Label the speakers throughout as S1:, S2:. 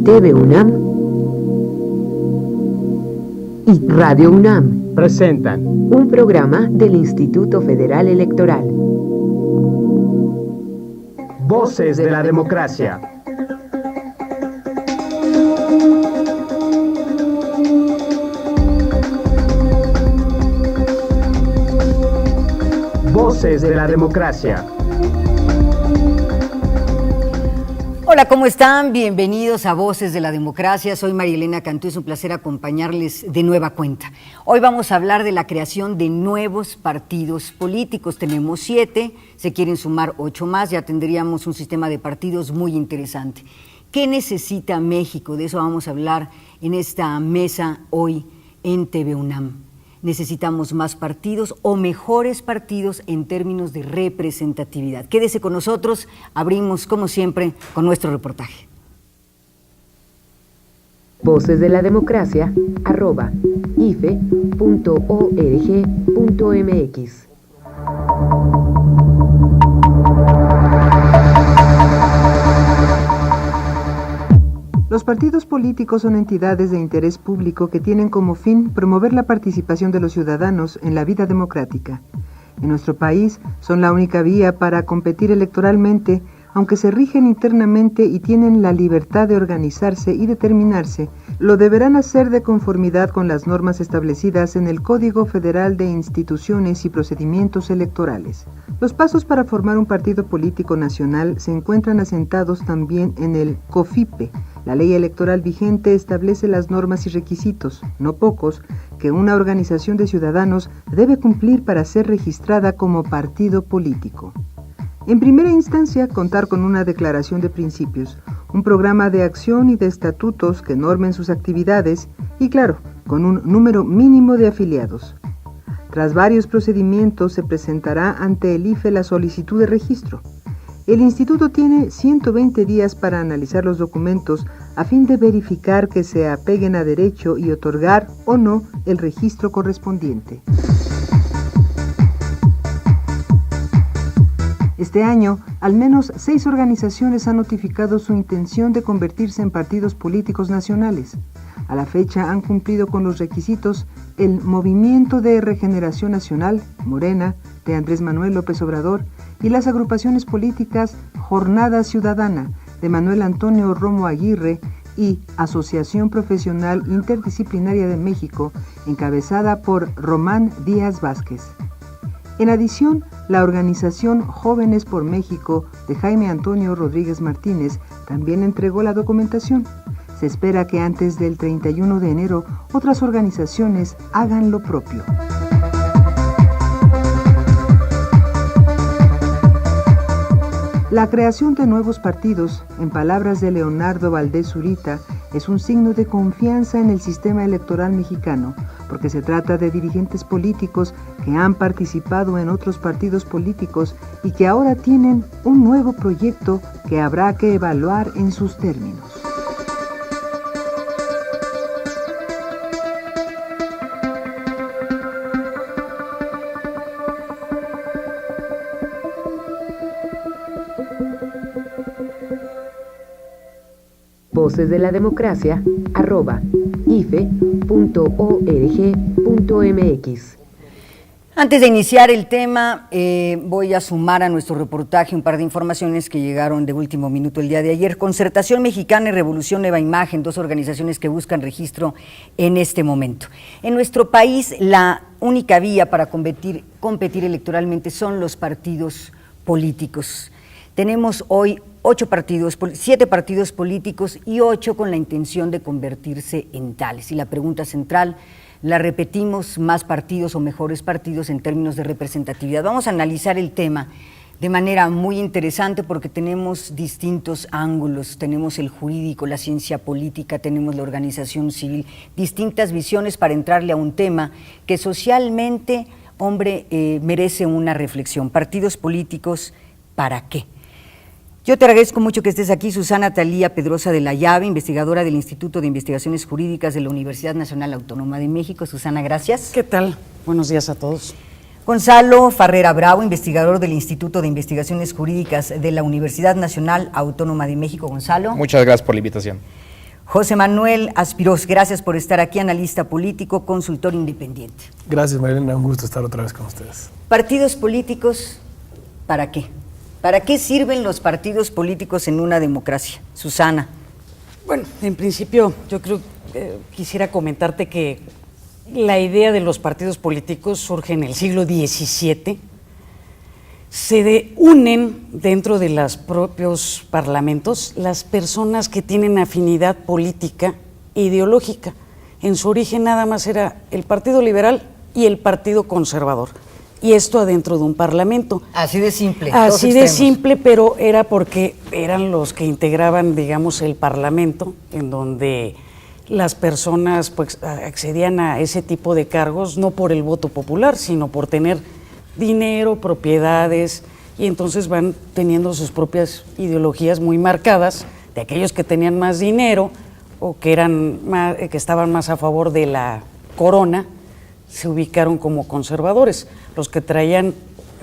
S1: TV UNAM y Radio UNAM
S2: presentan
S1: un programa del Instituto Federal Electoral.
S2: Voces de la Democracia. Voces de la Democracia.
S3: Hola, ¿cómo están? Bienvenidos a Voces de la Democracia. Soy María Elena Cantú, es un placer acompañarles de nueva cuenta. Hoy vamos a hablar de la creación de nuevos partidos políticos. Tenemos 7, se quieren sumar 8 más, ya tendríamos un sistema de partidos muy interesante. ¿Qué necesita México? De eso vamos a hablar en esta mesa hoy en TV UNAM. Necesitamos más partidos o mejores partidos en términos de representatividad. Quédese con nosotros, abrimos como siempre con nuestro reportaje.
S1: Voces de la Democracia @ife.org.mx.
S4: Los partidos políticos son entidades de interés público que tienen como fin promover la participación de los ciudadanos en la vida democrática. En nuestro país son la única vía para competir electoralmente, aunque se rigen internamente y tienen la libertad de organizarse y determinarse, lo deberán hacer de conformidad con las normas establecidas en el Código Federal de Instituciones y Procedimientos Electorales. Los pasos para formar un partido político nacional se encuentran asentados también en el COFIPE. La ley electoral vigente establece las normas y requisitos, no pocos, que una organización de ciudadanos debe cumplir para ser registrada como partido político. En primera instancia, contar con una declaración de principios, un programa de acción y de estatutos que normen sus actividades y, claro, con un número mínimo de afiliados. Tras varios procedimientos se presentará ante el IFE la solicitud de registro. El instituto tiene 120 días para analizar los documentos a fin de verificar que se apeguen a derecho y otorgar o no el registro correspondiente. Este año, al menos 6 organizaciones han notificado su intención de convertirse en partidos políticos nacionales. A la fecha han cumplido con los requisitos el Movimiento de Regeneración Nacional, Morena, de Andrés Manuel López Obrador, y las agrupaciones políticas Jornada Ciudadana, de Manuel Antonio Romo Aguirre, y Asociación Profesional Interdisciplinaria de México, encabezada por Román Díaz Vázquez. En adición, la organización Jóvenes por México de Jaime Antonio Rodríguez Martínez también entregó la documentación. Se espera que antes del 31 de enero otras organizaciones hagan lo propio. La creación de nuevos partidos, en palabras de Leonardo Valdés Zurita, es un signo de confianza en el sistema electoral mexicano, porque se trata de dirigentes políticos que han participado en otros partidos políticos y que ahora tienen un nuevo proyecto que habrá que evaluar en sus términos.
S1: Voces de la Democracia @ife.org.mx.
S3: Antes de iniciar el tema, voy a sumar a nuestro reportaje un par de informaciones que llegaron de último minuto el día de ayer. Concertación Mexicana y Revolución Nueva Imagen, 2 organizaciones que buscan registro en este momento. En nuestro país, la única vía para competir electoralmente son los partidos políticos. Tenemos hoy 7 partidos políticos y 8 con la intención de convertirse en tales. Y la pregunta central, la repetimos, más partidos o mejores partidos en términos de representatividad. Vamos a analizar el tema de manera muy interesante porque tenemos distintos ángulos, tenemos el jurídico, la ciencia política, tenemos la organización civil, distintas visiones para entrarle a un tema que socialmente, merece una reflexión. Partidos políticos, ¿para qué? Yo te agradezco mucho que estés aquí, Susana Talía Pedrosa de la Llave, investigadora del Instituto de Investigaciones Jurídicas de la Universidad Nacional Autónoma de México. Susana, gracias.
S5: ¿Qué tal? Buenos días a todos.
S3: Gonzalo Farrera Bravo, investigador del Instituto de Investigaciones Jurídicas de la Universidad Nacional Autónoma de México. Gonzalo.
S6: Muchas gracias por la invitación.
S3: José Manuel Aspirós, gracias por estar aquí, analista político, consultor independiente.
S6: Gracias, Marilena, un gusto estar otra vez con ustedes.
S3: ¿Partidos políticos para qué? ¿Para qué sirven los partidos políticos en una democracia? Susana.
S5: Bueno, en principio yo creo quisiera comentarte que la idea de los partidos políticos surge en el siglo XVII. Se unen dentro de los propios parlamentos las personas que tienen afinidad política e ideológica. En su origen nada más era el Partido Liberal y el Partido Conservador. Y esto adentro de un parlamento.
S3: Así de simple.
S5: Así de simple, pero era porque eran los que integraban, digamos, el parlamento, en donde las personas pues accedían a ese tipo de cargos no por el voto popular, sino por tener dinero, propiedades, y entonces van teniendo sus propias ideologías muy marcadas de aquellos que tenían más dinero o que que estaban más a favor de la corona, se ubicaron como conservadores. Los que traían,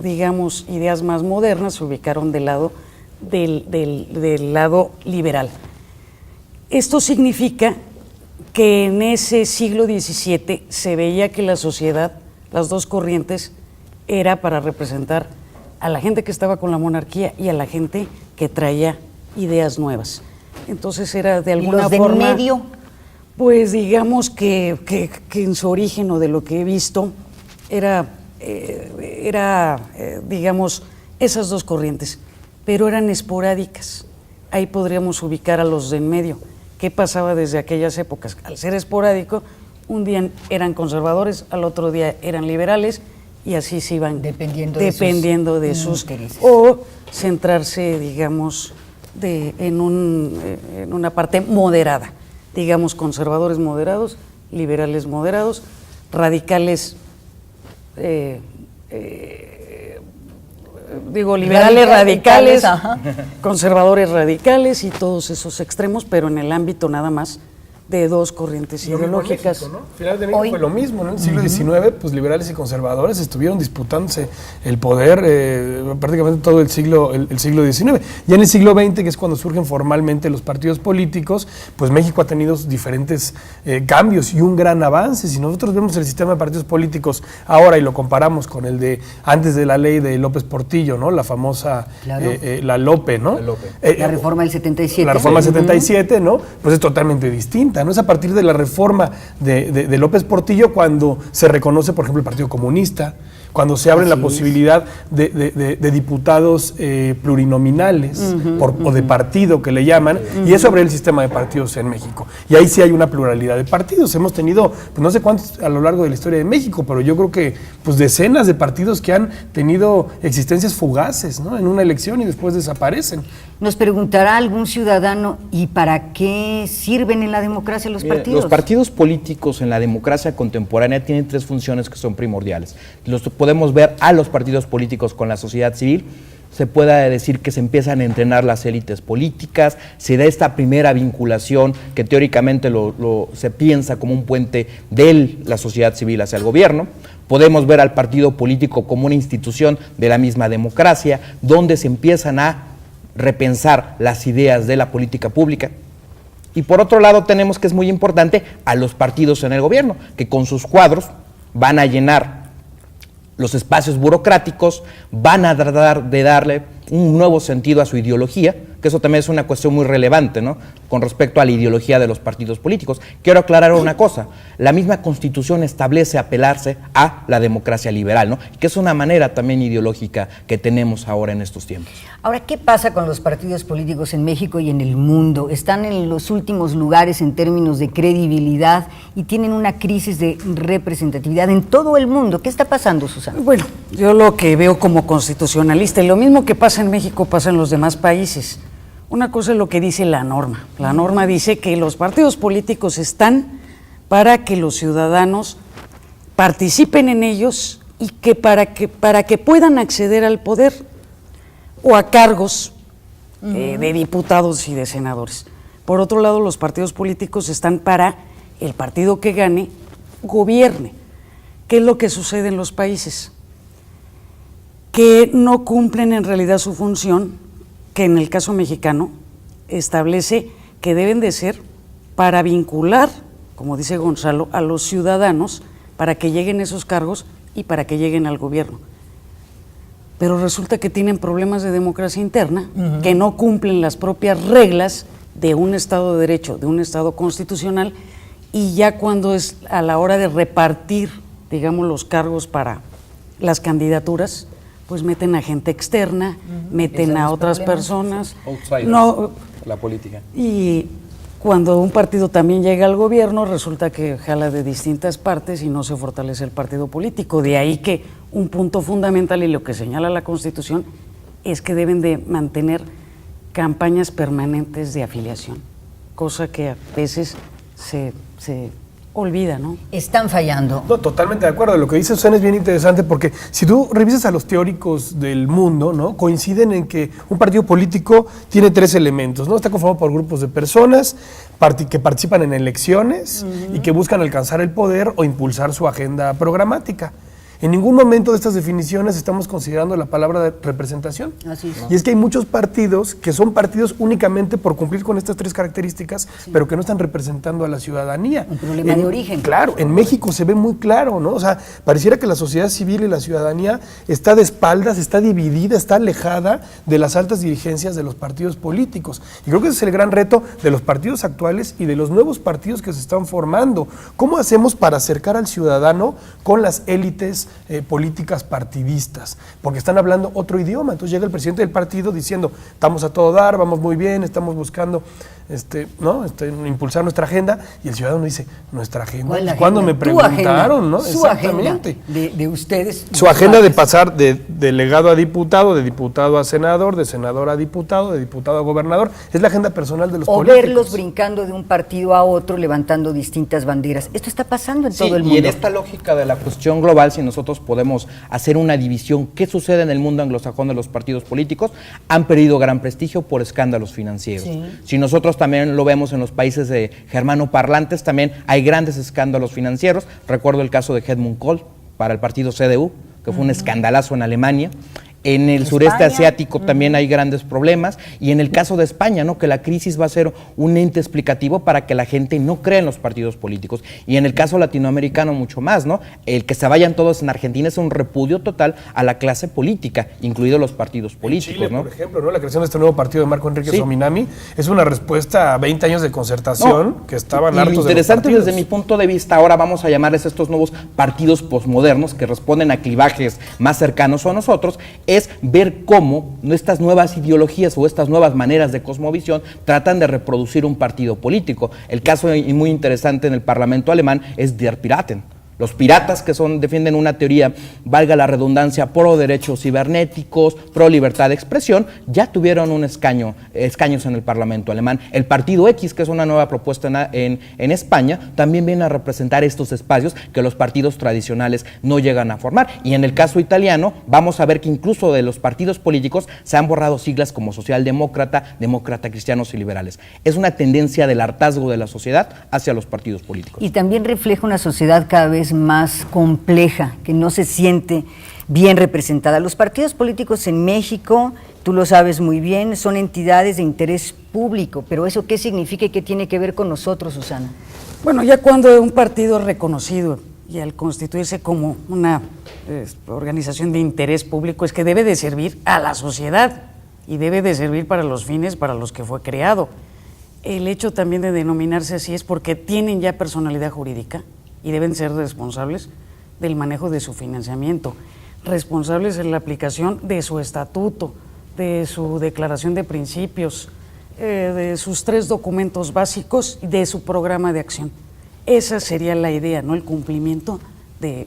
S5: digamos, ideas más modernas se ubicaron del lado liberal. Esto significa que en ese siglo XVII se veía que la sociedad, las dos corrientes, era para representar a la gente que estaba con la monarquía y a la gente que traía ideas nuevas. Entonces era de alguna forma... ¿Y
S3: los de en medio?
S5: Pues digamos que en su origen, o de lo que he visto, digamos, esas dos corrientes, pero eran esporádicas. Ahí podríamos ubicar a los de en medio. ¿Qué pasaba desde aquellas épocas? Al ser esporádico, un día eran conservadores, al otro día eran liberales, y así se iban dependiendo de sus intereses. O centrarse, digamos, en una parte moderada, digamos, conservadores moderados, liberales moderados, radicales, liberales radicales, conservadores radicales y todos esos extremos, pero en el ámbito nada más de dos corrientes ideológicas.
S6: México, ¿no? Al final de México fue lo mismo, ¿no? En el siglo XIX, pues liberales y conservadores estuvieron disputándose el poder prácticamente todo el siglo XIX. Ya en el siglo XX, que es cuando surgen formalmente los partidos políticos, pues México ha tenido diferentes cambios y un gran avance. Si nosotros vemos el sistema de partidos políticos ahora y lo comparamos con el de antes de la ley de López Portillo, ¿no? La famosa, la Lope, ¿no?
S3: La reforma del 77.
S6: La reforma del 77, ¿no? Pues es totalmente distinta, ¿no? Es a partir de la reforma de López Portillo cuando se reconoce, por ejemplo, el Partido Comunista, cuando se abre la posibilidad de diputados plurinominales o de partido que le llaman, y eso abre el sistema de partidos en México. Y ahí sí hay una pluralidad de partidos. Hemos tenido, pues no sé cuántos a lo largo de la historia de México, pero yo creo que pues decenas de partidos que han tenido existencias fugaces, ¿no? En una elección y después desaparecen.
S3: Nos preguntará algún ciudadano, ¿y para qué sirven en la democracia los partidos?
S7: Los partidos políticos en la democracia contemporánea tienen tres funciones que son primordiales. Podemos ver a los partidos políticos con la sociedad civil, se puede decir que se empiezan a entrenar las élites políticas, se da esta primera vinculación que teóricamente se piensa como un puente de la sociedad civil hacia el gobierno. Podemos ver al partido político como una institución de la misma democracia, donde se empiezan a repensar las ideas de la política pública. Y por otro lado tenemos, que es muy importante, a los partidos en el gobierno, que con sus cuadros van a llenar los espacios burocráticos, van a tratar de darle un nuevo sentido a su ideología, que eso también es una cuestión muy relevante, ¿no?, con respecto a la ideología de los partidos políticos. Quiero aclarar una cosa: la misma Constitución establece apelarse a la democracia liberal, ¿no?, que es una manera también ideológica que tenemos ahora en estos tiempos.
S3: Ahora, ¿qué pasa con los partidos políticos en México y en el mundo? Están en los últimos lugares en términos de credibilidad y tienen una crisis de representatividad en todo el mundo. ¿Qué está pasando, Susana?
S5: Bueno, yo lo que veo como constitucionalista, y lo mismo que pasa en México pasa en los demás países. Una cosa es lo que dice la norma. La norma dice que los partidos políticos están para que los ciudadanos participen en ellos y que para que puedan acceder al poder o a cargos de diputados y de senadores. Por otro lado, los partidos políticos están para el partido que gane, gobierne. ¿Qué es lo que sucede en los países? Que no cumplen en realidad su función, que en el caso mexicano establece que deben de ser para vincular, como dice Gonzalo, a los ciudadanos para que lleguen a esos cargos y para que lleguen al gobierno. Pero resulta que tienen problemas de democracia interna, que no cumplen las propias reglas de un Estado de Derecho, de un Estado constitucional, y ya cuando es a la hora de repartir, digamos, los cargos para las candidaturas, pues meten a gente externa, meten a otras personas.
S7: Outsiders,
S5: No,
S7: la política.
S5: y cuando un partido también llega al gobierno, resulta que jala de distintas partes y no se fortalece el partido político. De ahí que un punto fundamental, y lo que señala la Constitución, es que deben de mantener campañas permanentes de afiliación, cosa que a veces se olvida, ¿no?
S3: Están fallando.
S6: No, totalmente de acuerdo. Lo que dice Susana es bien interesante porque si tú revisas a los teóricos del mundo, ¿no? Coinciden en que un partido político tiene 3 elementos, ¿no? Está conformado por grupos de personas que participan en elecciones y que buscan alcanzar el poder o impulsar su agenda programática. En ningún momento de estas definiciones estamos considerando la palabra de representación.
S3: Así es.
S6: Y es que hay muchos partidos que son partidos únicamente por cumplir con estas 3 características, pero que no están representando a la ciudadanía.
S3: Un problema de origen.
S6: Claro, en México se ve muy claro, ¿no? O sea, pareciera que la sociedad civil y la ciudadanía está de espaldas, está dividida, está alejada de las altas dirigencias de los partidos políticos. Y creo que ese es el gran reto de los partidos actuales y de los nuevos partidos que se están formando. ¿Cómo hacemos para acercar al ciudadano con las élites políticas partidistas? Porque están hablando otro idioma. Entonces llega el presidente del partido diciendo, estamos a todo dar, vamos muy bien, estamos buscando impulsar nuestra agenda, y el ciudadano dice, nuestra agenda. ¿Cuándo me preguntaron? ¿No?
S3: Su
S6: Exactamente.
S3: agenda de ustedes.
S6: Su agenda de pasar de delegado a diputado, de diputado a senador, de senador a diputado, de diputado a gobernador, es la agenda personal de los políticos.
S3: O verlos brincando de un partido a otro, levantando distintas banderas. Esto está pasando en todo el mundo.
S7: Y en esta lógica de la cuestión global, si nosotros podemos hacer una división, ¿qué sucede en el mundo anglosajón de los partidos políticos? Han perdido gran prestigio por escándalos financieros. Sí. Si nosotros también lo vemos en los países germanoparlantes, también hay grandes escándalos financieros. Recuerdo el caso de Helmut Kohl para el partido CDU, que fue un escandalazo en Alemania. En el sureste asiático también hay grandes problemas, y en el caso de España, ¿no? Que la crisis va a ser un ente explicativo para que la gente no crea en los partidos políticos, y en el caso latinoamericano mucho más, ¿no? El que se vayan todos en Argentina es un repudio total a la clase política, incluidos los partidos políticos,
S6: en Chile,
S7: ¿no?
S6: por ejemplo, ¿no? La creación de este nuevo partido de Marco Enrique Sominami es una respuesta a 20 años de concertación que estaban hartos de los
S7: interesante
S6: partidos.
S7: desde mi punto de vista, ahora vamos a llamarles estos nuevos partidos posmodernos que responden a clivajes más cercanos a nosotros, es ver cómo estas nuevas ideologías o estas nuevas maneras de cosmovisión tratan de reproducir un partido político. El caso muy interesante en el Parlamento alemán es Der Piraten. Los piratas, que defienden una teoría, valga la redundancia, pro derechos cibernéticos, pro libertad de expresión, ya tuvieron escaños en el Parlamento alemán. El Partido X, que es una nueva propuesta en España, también viene a representar estos espacios que los partidos tradicionales no llegan a formar. Y en el caso italiano, vamos a ver que incluso de los partidos políticos se han borrado siglas como socialdemócrata, demócrata, cristianos y liberales. Es una tendencia del hartazgo de la sociedad hacia los partidos políticos.
S3: Y también refleja una sociedad cada vez más compleja, que no se siente bien representada. Los partidos políticos en México, tú lo sabes muy bien, son entidades de interés público, pero ¿eso qué significa y qué tiene que ver con nosotros, Susana?
S5: Bueno, ya cuando un partido es reconocido y al constituirse como una organización de interés público, es que debe de servir a la sociedad y debe de servir para los fines para los que fue creado. El hecho también de denominarse así es porque tienen ya personalidad jurídica y deben ser responsables del manejo de su financiamiento, responsables en la aplicación de su estatuto, de su declaración de principios, de sus 3 documentos básicos y de su programa de acción. Esa sería la idea, ¿no? El cumplimiento de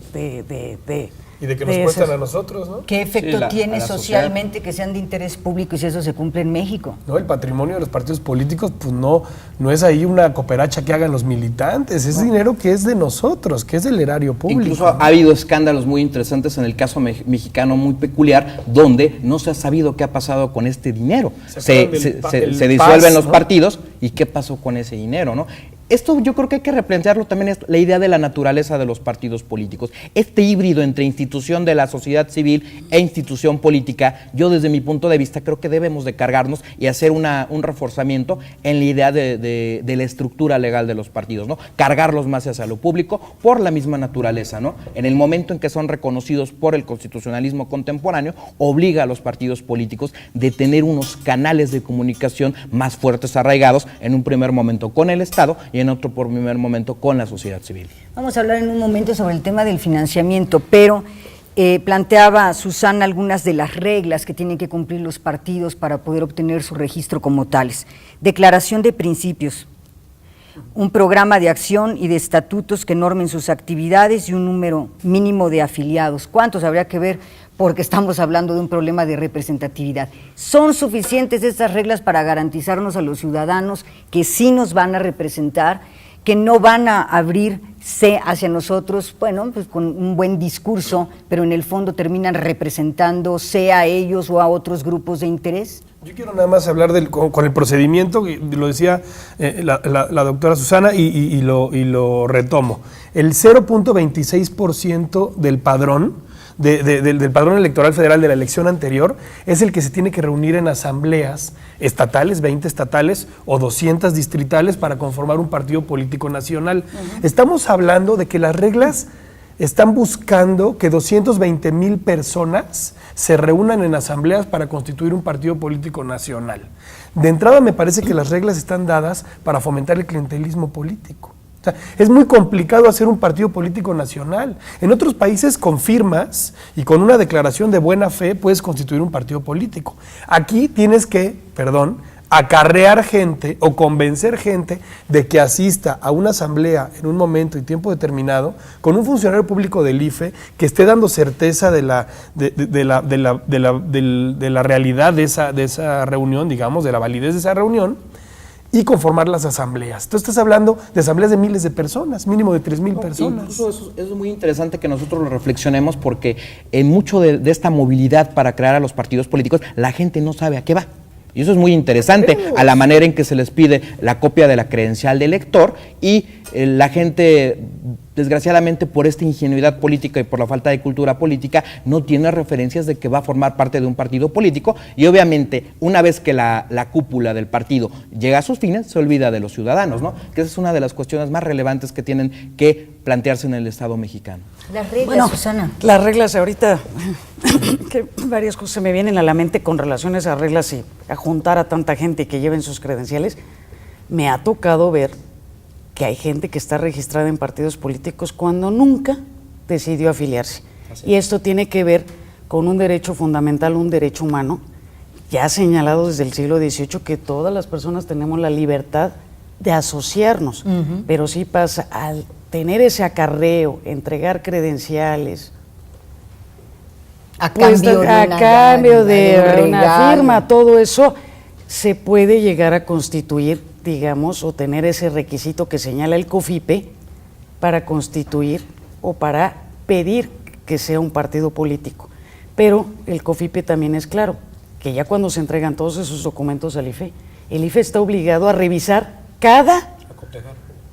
S6: y de que nos cuestan a nosotros, ¿no?
S3: ¿Qué efecto tiene socialmente que sean de interés público y si eso se cumple en México?
S6: No, el patrimonio de los partidos políticos, pues no es ahí una cooperacha que hagan los militantes, es dinero que es de nosotros, que es del erario público.
S7: Incluso ha habido escándalos muy interesantes en el caso mexicano muy peculiar, donde no se ha sabido qué ha pasado con este dinero. Se disuelven los partidos y qué pasó con ese dinero, ¿no? Esto yo creo que hay que replantearlo también, es la idea de la naturaleza de los partidos políticos. Este híbrido entre institución de la sociedad civil e institución política, yo desde mi punto de vista creo que debemos de cargarnos y hacer un reforzamiento en la idea de la estructura legal de los partidos, ¿no? Cargarlos más hacia lo público por la misma naturaleza, ¿no? En el momento en que son reconocidos por el constitucionalismo contemporáneo, obliga a los partidos políticos de tener unos canales de comunicación más fuertes, arraigados, en un primer momento con el Estado y en otro por primer momento con la sociedad civil.
S3: Vamos a hablar en un momento sobre el tema del financiamiento, pero planteaba Susana algunas de las reglas que tienen que cumplir los partidos para poder obtener su registro como tales. Declaración de principios, un programa de acción y de estatutos que normen sus actividades y un número mínimo de afiliados. ¿Cuántos? Habría que ver, porque estamos hablando de un problema de representatividad. ¿Son suficientes estas reglas para garantizarnos a los ciudadanos que sí nos van a representar, que no van a abrirse hacia nosotros, bueno, pues con un buen discurso, pero en el fondo terminan representándose a ellos o a otros grupos de interés?
S6: Yo quiero nada más hablar con el procedimiento, que lo decía la doctora Susana, y lo retomo. El 0.26% del padrón, del padrón electoral federal de la elección anterior, es el que se tiene que reunir en asambleas estatales, 20 estatales o 200 distritales para conformar un partido político nacional. Estamos hablando de que las reglas están buscando que 220,000 personas se reúnan en asambleas para constituir un partido político nacional. De entrada me parece que las reglas están dadas para fomentar el clientelismo político. O sea, es muy complicado hacer un partido político nacional. En otros países con firmas y con una declaración de buena fe puedes constituir un partido político. Aquí tienes que, acarrear gente o convencer gente de que asista a una asamblea en un momento y tiempo determinado con un funcionario público del IFE que esté dando certeza de la realidad de esa reunión, digamos, de la validez de esa reunión, y conformar las asambleas. Tú estás hablando de asambleas de miles de personas, mínimo de 3,000 personas.
S7: Incluso eso es muy interesante que nosotros lo reflexionemos, porque en mucho de esta movilidad para crear a los partidos políticos, la gente no sabe a qué va. Y eso es muy interesante, a la manera en que se les pide la copia de la credencial de elector, y la gente, desgraciadamente, por esta ingenuidad política y por la falta de cultura política, no tiene referencias de que va a formar parte de un partido político, y obviamente una vez que la cúpula del partido llega a sus fines, se olvida de los ciudadanos, ¿no? Que esa es una de las cuestiones más relevantes que tienen que plantearse en el Estado mexicano.
S3: Las reglas, Susana.
S5: Las reglas ahorita, que varias cosas se me vienen a la mente con relación a esas reglas y a juntar a tanta gente que lleven sus credenciales. Me ha tocado ver que hay gente que está registrada en partidos políticos cuando nunca decidió afiliarse. Y esto tiene que ver con un derecho fundamental, un derecho humano, ya señalado desde el siglo XVIII, que todas las personas tenemos la libertad de asociarnos, pero sí pasa al tener ese acarreo, entregar credenciales,
S3: A cambio
S5: de una firma, todo eso se puede llegar a constituir, digamos, o tener ese requisito que señala el COFIPE para constituir o para pedir que sea un partido político. Pero el COFIPE también es claro que ya cuando se entregan todos esos documentos al IFE, el IFE está obligado a revisar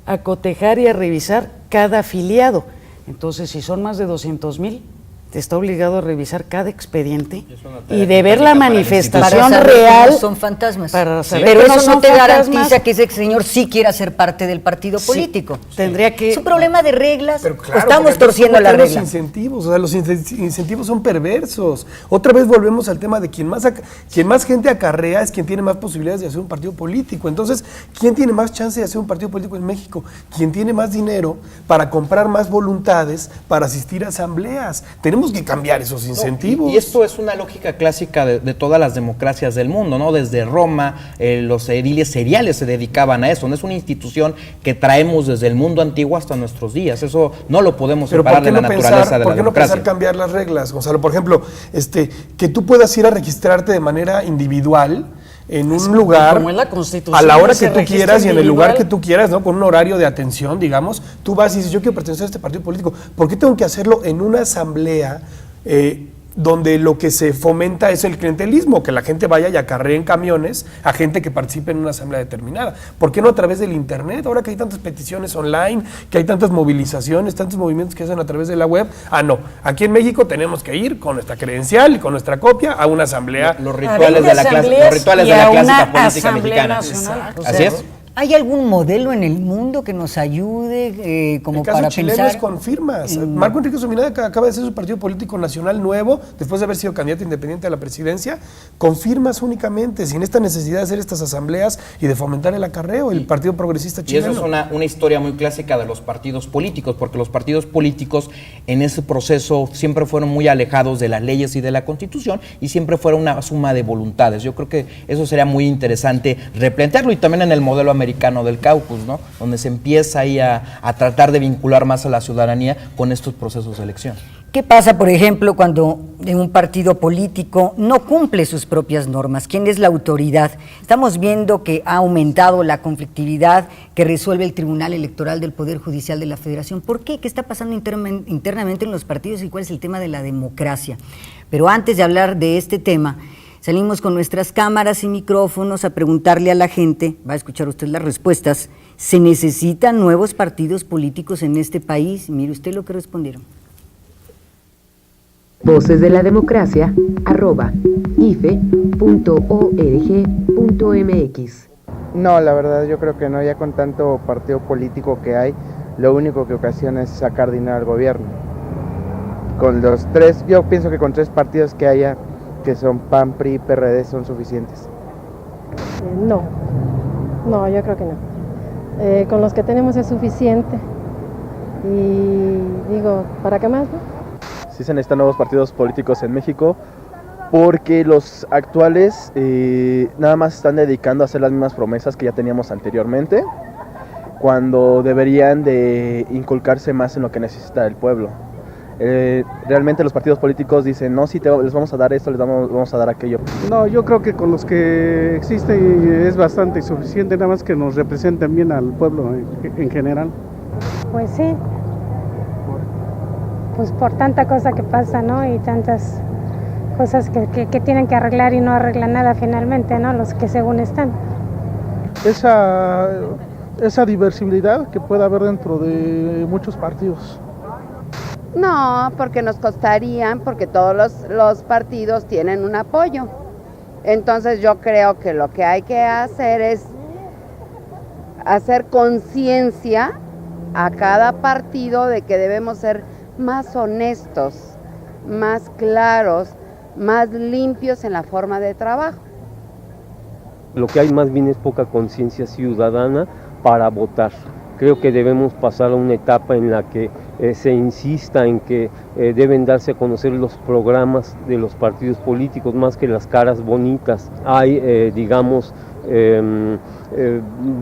S5: a cotejar y a revisar cada afiliado. Entonces, si son más de 200,000, te está obligado a revisar cada expediente y de ver la manifestación real.
S3: Que no son fantasmas.
S5: Para saber
S3: pero
S5: que
S3: eso no te
S5: fantasmas.
S3: garantiza que ese señor sí quiera ser parte del partido político.
S5: Tendría que...
S3: Es un problema de reglas.
S6: Pero claro,
S3: estamos
S6: porque
S3: torciendo la
S6: los
S3: regla.
S6: incentivos, o sea, los incentivos son perversos. Otra vez volvemos al tema de quien más gente acarrea es quien tiene más posibilidades de hacer un partido político. Entonces, ¿quién tiene más chance de hacer un partido político en México? Quien tiene más dinero para comprar más voluntades para asistir a asambleas. Tenemos que cambiar esos incentivos.
S7: Y esto es una lógica clásica de todas las democracias del mundo, ¿no? Desde Roma, los ediles seriales se dedicaban a eso, ¿no? Es una institución que traemos desde el mundo antiguo hasta nuestros días. Eso no lo podemos separar de la naturaleza de la democracia.
S6: ¿Por qué no pensar cambiar las reglas, Gonzalo? Por ejemplo, que tú puedas ir a registrarte de manera individual en un lugar,
S5: como en la Constitución,
S6: a la hora que
S5: ese
S6: tú
S5: registro
S6: quieras y en el lugar
S5: individual.
S6: que tú quieras, ¿no? Con un horario de atención, digamos, tú vas y dices, yo quiero pertenecer a este partido político. ¿Por qué tengo que hacerlo en una asamblea donde lo que se fomenta es el clientelismo, que la gente vaya y acarree en camiones a gente que participe en una asamblea determinada. ¿Por qué no a través del internet? Ahora que hay tantas peticiones online, que hay tantas movilizaciones, tantos movimientos que hacen a través de la web, no, aquí en México tenemos que ir con nuestra credencial y con nuestra copia a una asamblea.
S7: Los rituales de la clásica política mexicana. Así es.
S3: ¿Hay algún modelo en el mundo que nos ayude como
S6: el caso
S3: para
S6: chileno
S3: pensar?
S6: es con firmas. Marco Enrique Zuminaga acaba de hacer su partido político nacional nuevo, después de haber sido candidato independiente a la presidencia, con firmas únicamente, sin esta necesidad de hacer estas asambleas y de fomentar el acarreo, el Partido Progresista chileno.
S7: Y eso es una historia muy clásica de los partidos políticos, porque los partidos políticos en ese proceso siempre fueron muy alejados de las leyes y de la Constitución y siempre fueron una suma de voluntades. Yo creo que eso sería muy interesante replantearlo, y también en el modelo americano del caucus, ¿no? Donde se empieza ahí a tratar de vincular más a la ciudadanía con estos procesos de elección.
S3: ¿Qué pasa, por ejemplo, cuando un partido político no cumple sus propias normas? ¿Quién es la autoridad? Estamos viendo que ha aumentado la conflictividad que resuelve el Tribunal Electoral del Poder Judicial de la Federación. ¿Por qué? ¿Qué está pasando internamente en los partidos y cuál es el tema de la democracia? Pero antes de hablar de este tema, salimos con nuestras cámaras y micrófonos a preguntarle a la gente, va a escuchar usted las respuestas, ¿se necesitan nuevos partidos políticos en este país? Mire usted lo que respondieron.
S1: Voces de la Democracia, @ife.org.mx.
S8: No, la verdad yo creo que no, ya con tanto partido político que hay, lo único que ocasiona es sacar dinero al gobierno. Con los tres, yo pienso que con 3 partidos que haya, que son PAN, PRI y PRD, son suficientes.
S9: No, yo creo que no. Con los que tenemos es suficiente y digo, ¿para qué más, no?
S10: Sí se necesitan nuevos partidos políticos en México, porque los actuales nada más están dedicando a hacer las mismas promesas que ya teníamos anteriormente, cuando deberían de inculcarse más en lo que necesita el pueblo. Realmente los partidos políticos dicen, no, sí, les vamos a dar esto, les vamos a dar aquello.
S11: No, yo creo que con los que existen es bastante suficiente, nada más que nos representen bien al pueblo en general.
S12: Pues sí, pues por tanta cosa que pasa, ¿no? Y tantas cosas que tienen que arreglar y no arreglan nada finalmente, ¿no? Los que según están.
S11: Esa diversidad que puede haber dentro de muchos partidos.
S13: No, porque nos costarían, porque todos los partidos tienen un apoyo. Entonces yo creo que lo que hay que hacer es hacer conciencia a cada partido de que debemos ser más honestos, más claros, más limpios en la forma de trabajo.
S14: Lo que hay más bien es poca conciencia ciudadana para votar. Creo que debemos pasar a una etapa en la que se insista en que deben darse a conocer los programas de los partidos políticos más que las caras bonitas. Hay,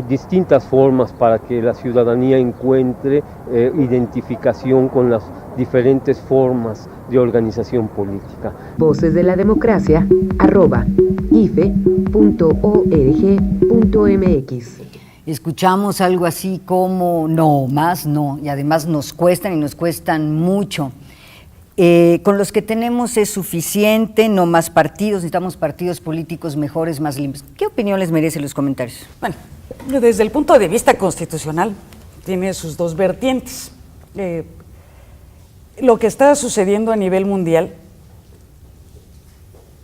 S14: distintas formas para que la ciudadanía encuentre identificación con las diferentes formas de organización política.
S1: Voces de la Democracia, @ife.org.mx.
S3: Escuchamos algo así como no, más no, y además nos cuestan y nos cuestan mucho. Con los que tenemos es suficiente, no más partidos, necesitamos partidos políticos mejores, más limpios. ¿Qué opinión les merecen los comentarios?
S5: Bueno, desde el punto de vista constitucional, tiene sus dos vertientes. Lo que está sucediendo a nivel mundial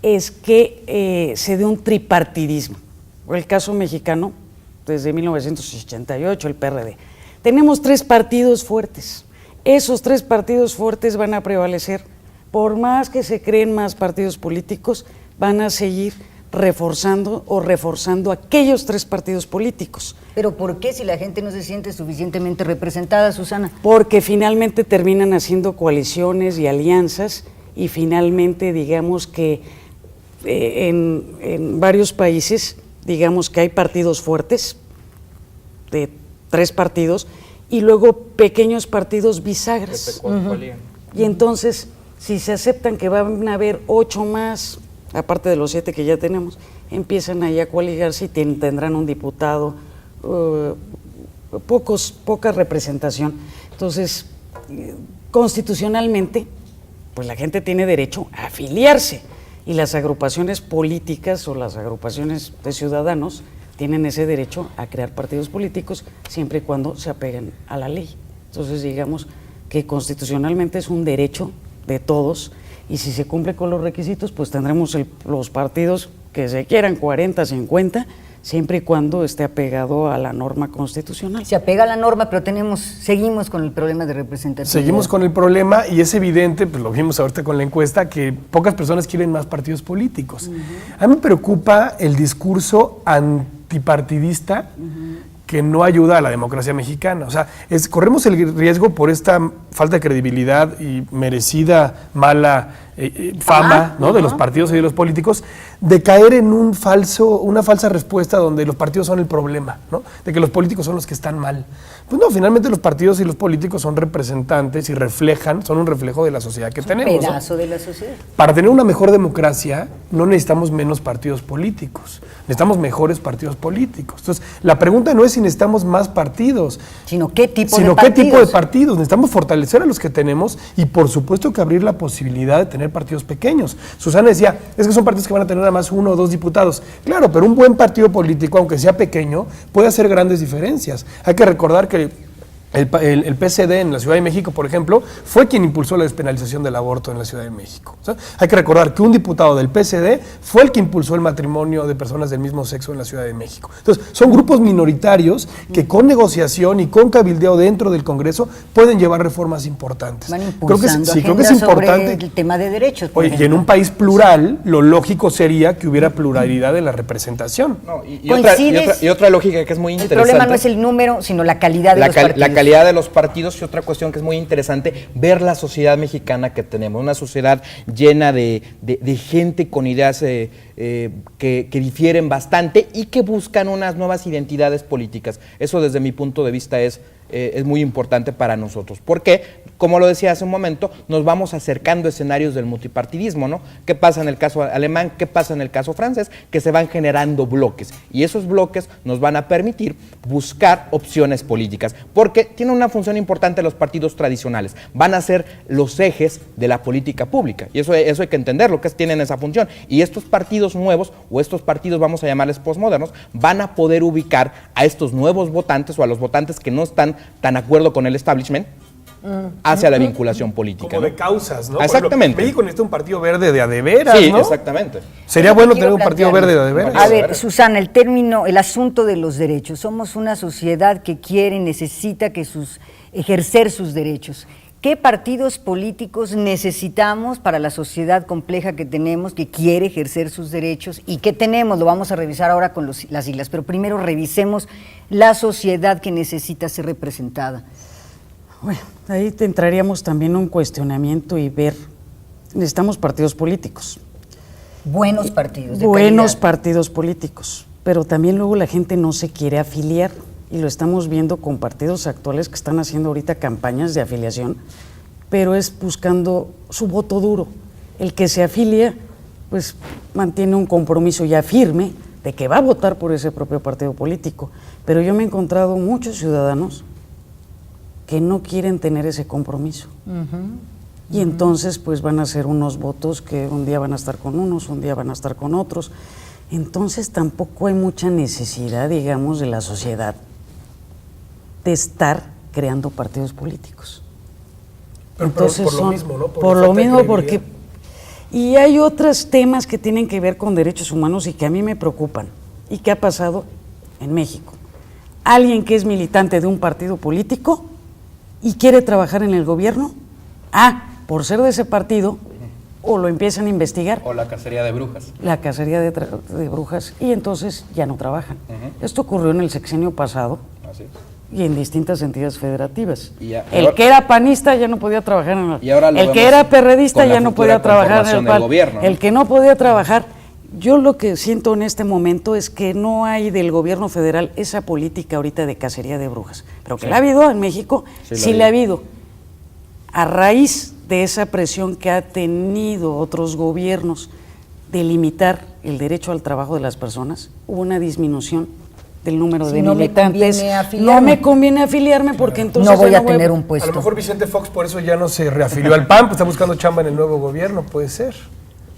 S5: es que se dé un tripartidismo. El caso mexicano, desde 1988, el PRD. Tenemos 3 partidos fuertes. Esos 3 partidos fuertes van a prevalecer. Por más que se creen más partidos políticos, van a seguir reforzando aquellos 3 partidos políticos.
S3: ¿Pero por qué si la gente no se siente suficientemente representada, Susana?
S5: Porque finalmente terminan haciendo coaliciones y alianzas y finalmente digamos que en varios países digamos que hay partidos fuertes, de 3 partidos, y luego pequeños partidos bisagras. Y entonces, si se aceptan que van a haber 8 más, aparte de los 7 que ya tenemos, empiezan ahí a coaligarse y tendrán un diputado, poca representación. Entonces, constitucionalmente, pues la gente tiene derecho a afiliarse y las agrupaciones políticas o las agrupaciones de ciudadanos tienen ese derecho a crear partidos políticos siempre y cuando se apeguen a la ley. Entonces digamos que constitucionalmente es un derecho de todos y si se cumple con los requisitos pues tendremos los partidos que se quieran, 40, 50, siempre y cuando esté apegado a la norma constitucional.
S3: Se apega a la norma, pero seguimos con el problema de representatividad.
S6: Seguimos con el problema y es evidente, pues lo vimos ahorita con la encuesta, que pocas personas quieren más partidos políticos. A mí me preocupa el discurso antipartidista que no ayuda a la democracia mexicana. O sea, corremos el riesgo por esta falta de credibilidad y merecida mala fama, ¿no?, de los partidos y de los políticos, de caer en una falsa respuesta donde los partidos son el problema, ¿no?, de que los políticos son los que están mal. Pues no, finalmente los partidos y los políticos son representantes y son un reflejo de la sociedad que tenemos.
S3: Un pedazo de la sociedad.
S6: Para tener una mejor democracia no necesitamos menos partidos políticos, necesitamos mejores partidos políticos. Entonces, la pregunta no es si necesitamos más partidos,
S3: sino qué tipo
S6: de partidos. Necesitamos fortalecer a los que tenemos y por supuesto que abrir la posibilidad de tener partidos pequeños. Susana decía, es que son partidos que van a tener nada más 1 o 2 diputados. Claro, pero un buen partido político, aunque sea pequeño, puede hacer grandes diferencias. Hay que recordar que el PCD en la Ciudad de México, por ejemplo, fue quien impulsó la despenalización del aborto en la Ciudad de México. O sea, hay que recordar que un diputado del PCD fue el que impulsó el matrimonio de personas del mismo sexo en la Ciudad de México. Entonces, son grupos minoritarios que con negociación y con cabildeo dentro del Congreso pueden llevar reformas importantes.
S3: Van impulsando
S6: creo que es importante
S3: sobre el tema de derechos.
S6: Oye, y en un país plural, lo lógico sería que hubiera pluralidad en la representación.
S7: No, y otra lógica que es muy interesante.
S3: El problema no es el número, sino la calidad de los partidos.
S7: La calidad de los partidos y otra cuestión que es muy interesante, ver la sociedad mexicana que tenemos, una sociedad llena de gente con ideas que difieren bastante y que buscan unas nuevas identidades políticas. Eso desde mi punto de vista es muy importante para nosotros, porque, como lo decía hace un momento, nos vamos acercando a escenarios del multipartidismo, ¿no? ¿Qué pasa en el caso alemán? ¿Qué pasa en el caso francés? Que se van generando bloques, y esos bloques nos van a permitir buscar opciones políticas, porque tienen una función importante los partidos tradicionales, van a ser los ejes de la política pública, y eso hay que entenderlo, que tienen esa función, y estos partidos nuevos, o estos partidos, vamos a llamarles postmodernos, van a poder ubicar a estos nuevos votantes, o a los votantes que no están tan de acuerdo con el establishment, hacia la vinculación política.
S6: Como de causas, ¿no?
S7: Exactamente.
S6: México necesita un partido verde de a de veras,
S7: sí,
S6: ¿no?
S7: exactamente.
S6: Sería bueno tener un partido verde de a de veras.
S3: A ver, Susana, el asunto de los derechos. Somos una sociedad que quiere, necesita ejercer sus derechos. ¿Qué partidos políticos necesitamos para la sociedad compleja que tenemos, que quiere ejercer sus derechos? ¿Y qué tenemos? Lo vamos a revisar ahora con las siglas, pero primero revisemos la sociedad que necesita ser representada.
S5: Bueno, ahí entraríamos también a un cuestionamiento y ver, necesitamos partidos políticos.
S3: Buenos partidos.
S5: Buenos partidos políticos, pero también luego la gente no se quiere afiliar. Y lo estamos viendo con partidos actuales que están haciendo ahorita campañas de afiliación, pero es buscando su voto duro. El que se afilia, pues mantiene un compromiso ya firme de que va a votar por ese propio partido político. Pero yo me he encontrado muchos ciudadanos que no quieren tener ese compromiso. Y entonces pues van a ser unos votos que un día van a estar con unos, un día van a estar con otros. Entonces tampoco hay mucha necesidad, digamos, de la sociedad de estar creando partidos políticos.
S6: Pero entonces por lo mismo, ¿no?
S5: Por lo mismo, porque... Y hay otros temas que tienen que ver con derechos humanos y que a mí me preocupan. ¿Y qué ha pasado en México? Alguien que es militante de un partido político y quiere trabajar en el gobierno, por ser de ese partido, o lo empiezan a investigar.
S7: O la cacería de brujas.
S5: La cacería de brujas, y entonces ya no trabajan. Esto ocurrió en el sexenio pasado.
S7: Así es.
S5: Y en distintas entidades federativas. El que era panista ya no podía trabajar en el que era perredista ya no podía trabajar en el PAN.
S7: Gobierno, ¿no?
S5: El que no podía trabajar. Yo lo que siento en este momento es que no hay del gobierno federal esa política ahorita de cacería de brujas. Pero que la ha habido en México, sí la ha habido. A raíz de esa presión que ha tenido otros gobiernos de limitar el derecho al trabajo de las personas, hubo una disminución del número
S3: Si
S5: de
S3: no me
S5: militantes,
S3: conviene afiliarme.
S5: no me conviene afiliarme porque entonces
S3: No voy
S5: ya
S3: a tener un puesto.
S6: A lo mejor Vicente Fox por eso ya no se reafilió al PAN, pues está buscando chamba en el nuevo gobierno, puede ser,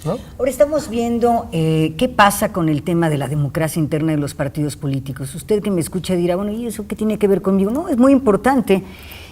S6: ¿no?
S3: Ahora estamos viendo qué pasa con el tema de la democracia interna de los partidos políticos. Usted que me escucha dirá, bueno, ¿y eso qué tiene que ver conmigo? No, es muy importante.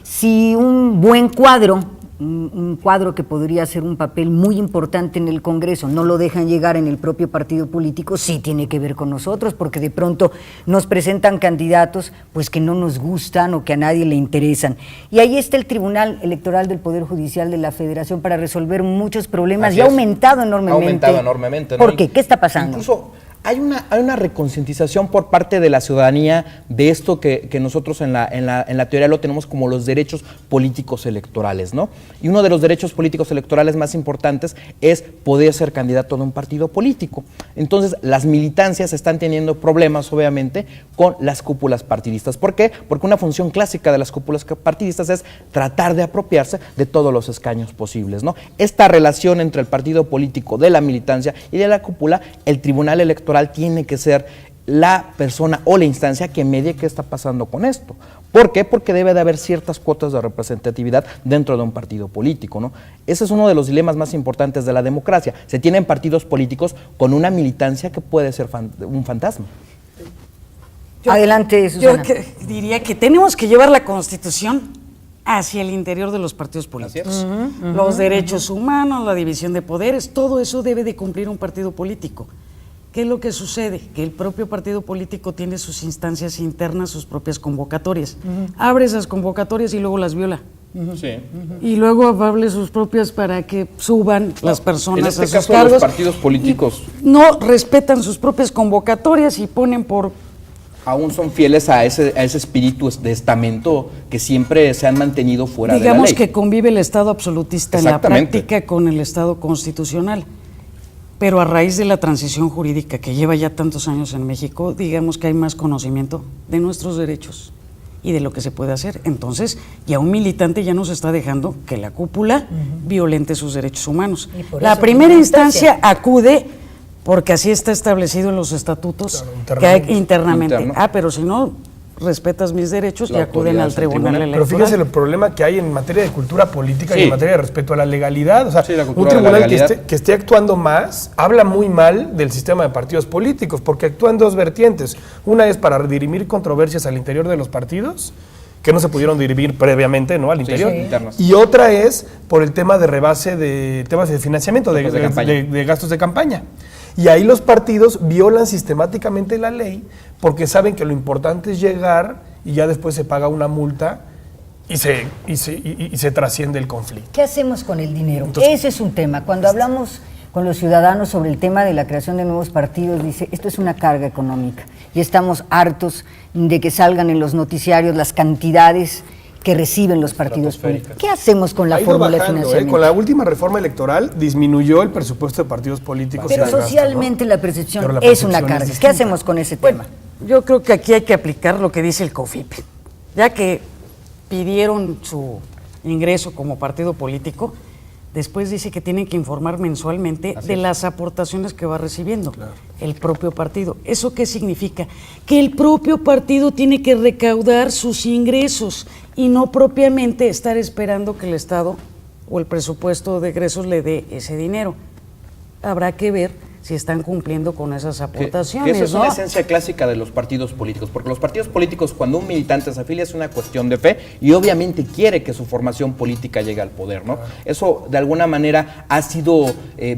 S3: Si un buen cuadro, un cuadro que podría hacer un papel muy importante en el Congreso, no lo dejan llegar en el propio partido político, sí tiene que ver con nosotros, porque de pronto nos presentan candidatos pues que no nos gustan o que a nadie le interesan. Y ahí está el Tribunal Electoral del Poder Judicial de la Federación para resolver muchos problemas.
S7: Así
S3: y ha
S7: es.
S3: aumentado enormemente.
S7: Ha aumentado enormemente, ¿no?
S3: ¿Por qué? ¿Qué está pasando?
S7: Incluso hay una reconcientización por parte de la ciudadanía de esto que nosotros en la teoría lo tenemos como los derechos políticos electorales, ¿no? Y uno de los derechos políticos electorales más importantes es poder ser candidato de un partido político. Entonces, las militancias están teniendo problemas, obviamente, con las cúpulas partidistas. ¿Por qué? Porque una función clásica de las cúpulas partidistas es tratar de apropiarse de todos los escaños posibles, ¿no? Esta relación entre el partido político, de la militancia y de la cúpula, el Tribunal Electoral tiene que ser la persona o la instancia que medie qué está pasando con esto. ¿Por qué? Porque debe de haber ciertas cuotas de representatividad dentro de un partido político, ¿no? Ese es uno de los dilemas más importantes de la democracia. Se tienen partidos políticos con una militancia que puede ser un fantasma.
S3: Adelante, Susana.
S5: Yo diría que tenemos que llevar la Constitución hacia el interior de los partidos políticos. Los derechos humanos, la división de poderes, todo eso debe de cumplir un partido político. ¿Qué es lo que sucede? Que el propio partido político tiene sus instancias internas, sus propias convocatorias. Abre esas convocatorias y luego las viola.
S7: Sí.
S5: Y luego hable sus propias para que suban las personas
S7: en este
S5: a sus
S7: caso,
S5: cargos.
S7: los partidos políticos
S5: No respetan sus propias convocatorias y ponen por...
S7: aún son fieles a ese espíritu de estamento que siempre se han mantenido fuera de la ley.
S5: Digamos que convive el Estado absolutista en la
S7: Exactamente.
S5: práctica con el Estado constitucional. Pero a raíz de la transición jurídica que lleva ya tantos años en México, digamos que hay más conocimiento de nuestros derechos y de lo que se puede hacer. Entonces, ya un militante ya nos está dejando que la cúpula violente sus derechos humanos. La primera instancia acude porque así está establecido en los estatutos que hay internamente.
S7: Interno.
S5: Pero si no respetas mis derechos,
S7: La
S5: y acuden
S7: autoridad
S5: al
S7: es el
S5: Tribunal
S7: tribunal.
S5: Electoral.
S6: Pero fíjense el problema que hay en materia de cultura política y
S7: Sí.
S6: en materia de respeto a la legalidad. O sea,
S7: Sí, la
S6: un
S7: cultura de la
S6: tribunal
S7: legalidad.
S6: que esté actuando más habla muy mal del sistema de partidos políticos, porque actúa en dos vertientes. Una es para dirimir controversias al interior de los partidos, que no se pudieron dirimir previamente, ¿no? Al interior.
S7: sí, internas.
S6: Y otra es por el tema de rebase de temas de financiamiento,
S7: Gastos de campaña.
S6: de gastos de campaña. Y ahí los partidos violan sistemáticamente la ley porque saben que lo importante es llegar y ya después se paga una multa y se trasciende el conflicto.
S3: ¿Qué hacemos con el dinero?
S6: Entonces,
S3: Ese es un tema. Cuando hablamos con los ciudadanos sobre el tema de la creación de nuevos partidos, dice, esto es una carga económica y estamos hartos de que salgan en los noticiarios las cantidades que reciben los partidos políticos. ¿Qué hacemos con la
S6: ha ido
S3: fórmula de
S6: bajando,
S3: financiamiento?
S6: Con la última reforma electoral disminuyó el presupuesto de partidos políticos.
S3: Pero
S6: y el gasto,
S3: socialmente
S6: ¿no?
S3: la percepción
S6: Pero la
S3: es una
S6: percepción
S3: carga.
S6: es
S3: ¿Qué
S6: distinta.
S3: hacemos con ese tema?
S5: Yo creo que aquí hay que aplicar lo que dice el COFIP. Ya que pidieron su ingreso como partido político, después dice que tienen que informar mensualmente de las aportaciones que va recibiendo el propio partido. ¿Eso qué significa? Que el propio partido tiene que recaudar sus ingresos y no propiamente estar esperando que el Estado o el presupuesto de egresos le dé ese dinero. Habrá que ver si están cumpliendo con esas aportaciones,
S7: que esa es
S5: ¿no?
S7: una esencia clásica de los partidos políticos, porque los partidos políticos, cuando un militante se afilia, es una cuestión de fe y obviamente quiere que su formación política llegue al poder, ¿no? Eso de alguna manera ha sido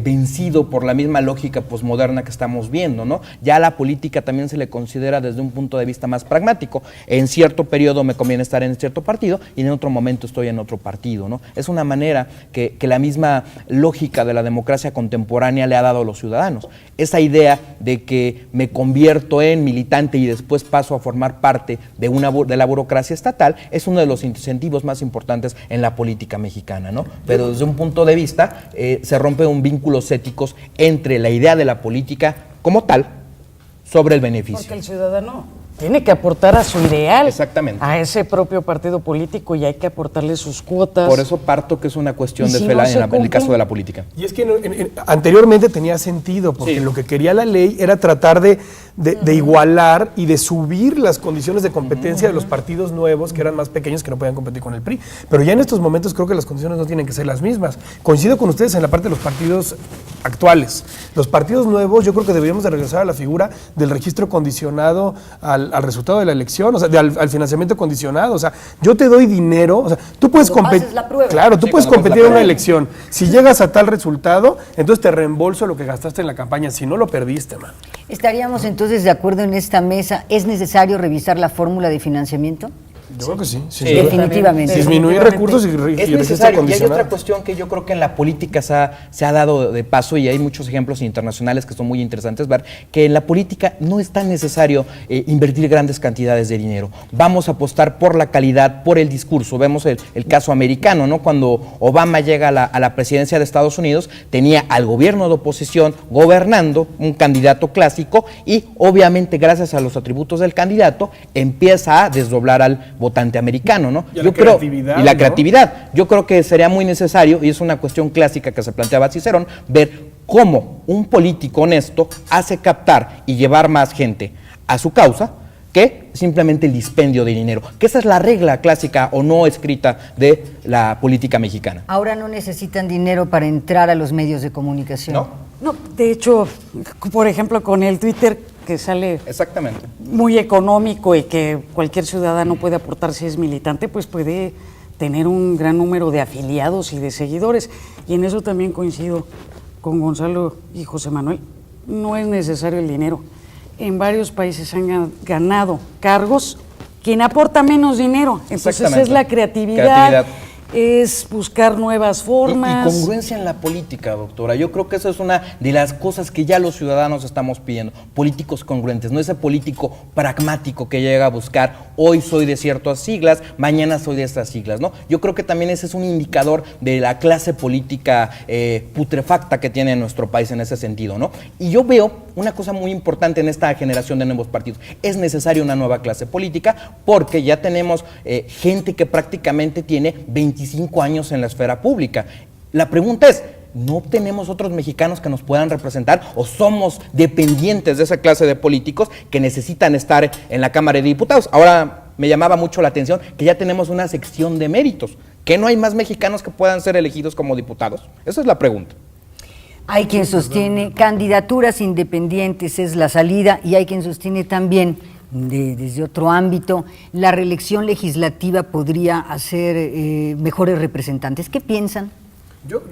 S7: vencido por la misma lógica posmoderna que estamos viendo, ¿no? Ya la política también se le considera desde un punto de vista más pragmático. En cierto periodo me conviene estar en cierto partido y en otro momento estoy en otro partido, ¿no? Es una manera que la misma lógica de la democracia contemporánea le ha dado a los ciudadanos. Esa idea de que me convierto en militante y después paso a formar parte de la burocracia estatal es uno de los incentivos más importantes en la política mexicana, ¿no? Pero desde un punto de vista se rompe un vínculos éticos entre la idea de la política como tal sobre el beneficio.
S5: Porque el ciudadano tiene que aportar a su ideal,
S7: exactamente,
S5: a ese propio partido político, y hay que aportarle sus cuotas.
S7: Por eso parto que es una cuestión de
S5: si
S7: fe
S5: no
S7: en el caso de la política.
S6: Y es que anteriormente tenía sentido, porque lo que quería la ley era tratar de igualar y de subir las condiciones de competencia de los partidos nuevos, que eran más pequeños, que no podían competir con el PRI. Pero ya en estos momentos creo que las condiciones no tienen que ser las mismas. Coincido con ustedes en la parte de los partidos actuales. Los partidos nuevos, yo creo que deberíamos de regresar a la figura del registro condicionado al resultado de la elección, o sea, al financiamiento condicionado. O sea, yo te doy dinero, o sea, tú puedes competir. Claro, tú puedes competir en una elección. Si llegas a tal resultado, entonces te reembolso lo que gastaste en la campaña. Si no, lo perdiste, man.
S3: ¿Estaríamos entonces de acuerdo en esta mesa? ¿Es necesario revisar la fórmula de financiamiento?
S6: Yo creo que sí.
S3: Definitivamente.
S6: Disminuir recursos y
S7: es necesario. Y hay otra cuestión que yo creo que en la política se ha dado de paso, y hay muchos ejemplos internacionales que son muy interesantes ver, que en la política no es tan necesario invertir grandes cantidades de dinero. Vamos a apostar por la calidad, por el discurso. Vemos el caso americano, ¿no? Cuando Obama llega a la presidencia de Estados Unidos, tenía al gobierno de oposición gobernando, un candidato clásico, y obviamente gracias a los atributos del candidato empieza a desdoblar al votante americano, ¿no?
S6: Y la creatividad.
S7: Yo creo que sería muy necesario, y es una cuestión clásica que se planteaba Cicerón, ver cómo un político honesto hace captar y llevar más gente a su causa que simplemente el dispendio de dinero, que esa es la regla clásica o no escrita de la política mexicana.
S3: Ahora no necesitan dinero para entrar a los medios de comunicación.
S5: No, de hecho, por ejemplo, con el Twitter, que sale
S7: exactamente
S5: muy económico y que cualquier ciudadano puede aportar si es militante, pues puede tener un gran número de afiliados y de seguidores. Y en eso también coincido con Gonzalo y José Manuel. No es necesario el dinero. En varios países han ganado cargos quien aporta menos dinero. Entonces es la creatividad. Es buscar nuevas formas.
S7: Y congruencia en la política, doctora. Yo creo que eso es una de las cosas que ya los ciudadanos estamos pidiendo. Políticos congruentes, no ese político pragmático que llega a buscar, hoy soy de ciertas siglas, mañana soy de estas siglas, ¿no? Yo creo que también ese es un indicador de la clase política putrefacta que tiene nuestro país en ese sentido, ¿no? Y yo veo una cosa muy importante en esta generación de nuevos partidos. Es necesaria una nueva clase política porque ya tenemos gente que prácticamente tiene 25 años en la esfera pública. La pregunta es, ¿no tenemos otros mexicanos que nos puedan representar o somos dependientes de esa clase de políticos que necesitan estar en la Cámara de Diputados? Ahora me llamaba mucho la atención que ya tenemos una sección de méritos, que no hay más mexicanos que puedan ser elegidos como diputados. Esa es la pregunta.
S3: Hay quien sostiene candidaturas independientes es la salida, y hay quien sostiene también desde otro ámbito, la reelección legislativa podría hacer mejores representantes. ¿Qué piensan?
S6: Yo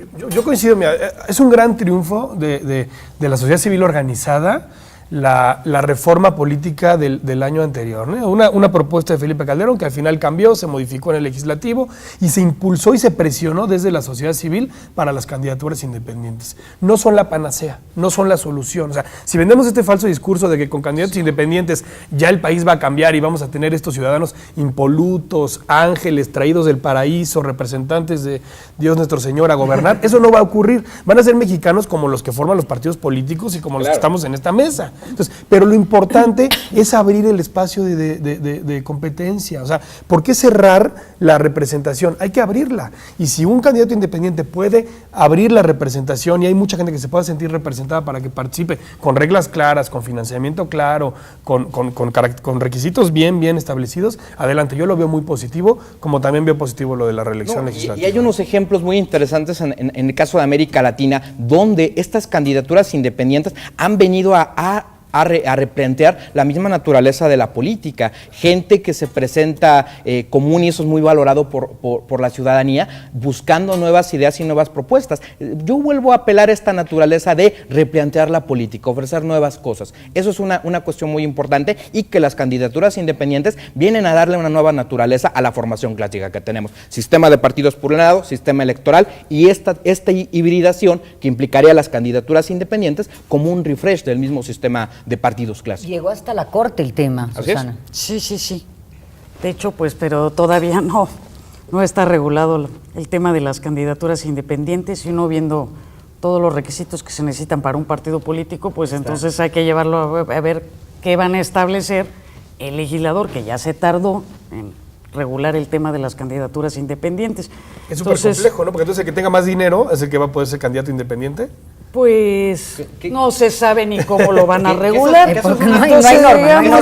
S6: coincido, mira, es un gran triunfo de la sociedad civil organizada la reforma política del año anterior, ¿no? Una propuesta de Felipe Calderón que al final cambió, se modificó en el legislativo y se impulsó y se presionó desde la sociedad civil para las candidaturas independientes. No son la panacea, no son la solución. O sea, si vendemos este falso discurso de que con candidatos independientes ya el país va a cambiar y vamos a tener estos ciudadanos impolutos, ángeles traídos del paraíso, representantes de Dios nuestro Señor a gobernar, eso no va a ocurrir. Van a ser mexicanos como los que forman los partidos políticos y como los que estamos en esta mesa. Entonces, pero lo importante es abrir el espacio de competencia. O sea, ¿por qué cerrar la representación? Hay que abrirla. Y si un candidato independiente puede abrir la representación y hay mucha gente que se pueda sentir representada para que participe con reglas claras, con financiamiento claro, con requisitos bien establecidos, adelante. Yo lo veo muy positivo, como también veo positivo lo de la reelección legislativa.
S7: Y hay unos ejemplos muy interesantes en el caso de América Latina, donde estas candidaturas independientes han venido a replantear la misma naturaleza de la política. Gente que se presenta común, y eso es muy valorado por la ciudadanía, buscando nuevas ideas y nuevas propuestas. Yo vuelvo a apelar a esta naturaleza de replantear la política, ofrecer nuevas cosas. Eso es una cuestión muy importante, y que las candidaturas independientes vienen a darle una nueva naturaleza a la formación clásica que tenemos. Sistema de partidos por un lado, sistema electoral, y esta hibridación que implicaría las candidaturas independientes como un refresh del mismo sistema de partidos clásicos.
S3: Llegó hasta la Corte el tema, Susana.
S5: Sí. De hecho, pues, pero todavía no está regulado el tema de las candidaturas independientes, y uno viendo todos los requisitos que se necesitan para un partido político, pues entonces hay que llevarlo a ver qué van a establecer el legislador, que ya se tardó en regular el tema de las candidaturas independientes.
S6: Es súper complejo, ¿no? Porque entonces el que tenga más dinero es el que va a poder ser candidato independiente.
S5: Pues no se sabe ni cómo lo van a regular.
S7: Eso es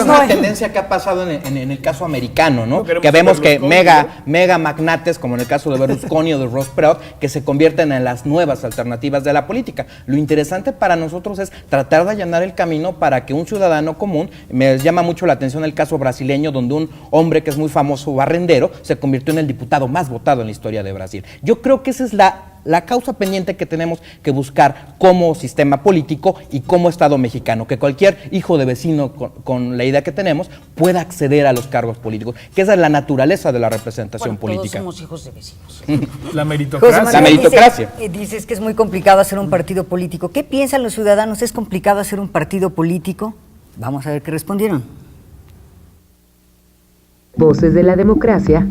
S7: una tendencia que ha pasado en el caso americano, ¿no? Que vemos que mega magnates, como en el caso de Berlusconi o de Ross Perot, que se convierten en las nuevas alternativas de la política. Lo interesante para nosotros es tratar de allanar el camino para que un ciudadano común, me llama mucho la atención el caso brasileño, donde un hombre que es muy famoso, barrendero, se convirtió en el diputado más votado en la historia de Brasil. Yo creo que esa es la causa pendiente que tenemos que buscar como sistema político y como Estado mexicano, que cualquier hijo de vecino con la idea que tenemos pueda acceder a los cargos políticos, que esa es la naturaleza de la representación política.
S5: Todos somos hijos de vecinos.
S6: La meritocracia.
S3: La meritocracia. Dices que es muy complicado hacer un partido político. ¿Qué piensan los ciudadanos? ¿Es complicado hacer un partido político? Vamos a ver qué respondieron.
S1: Voces de la Democracia,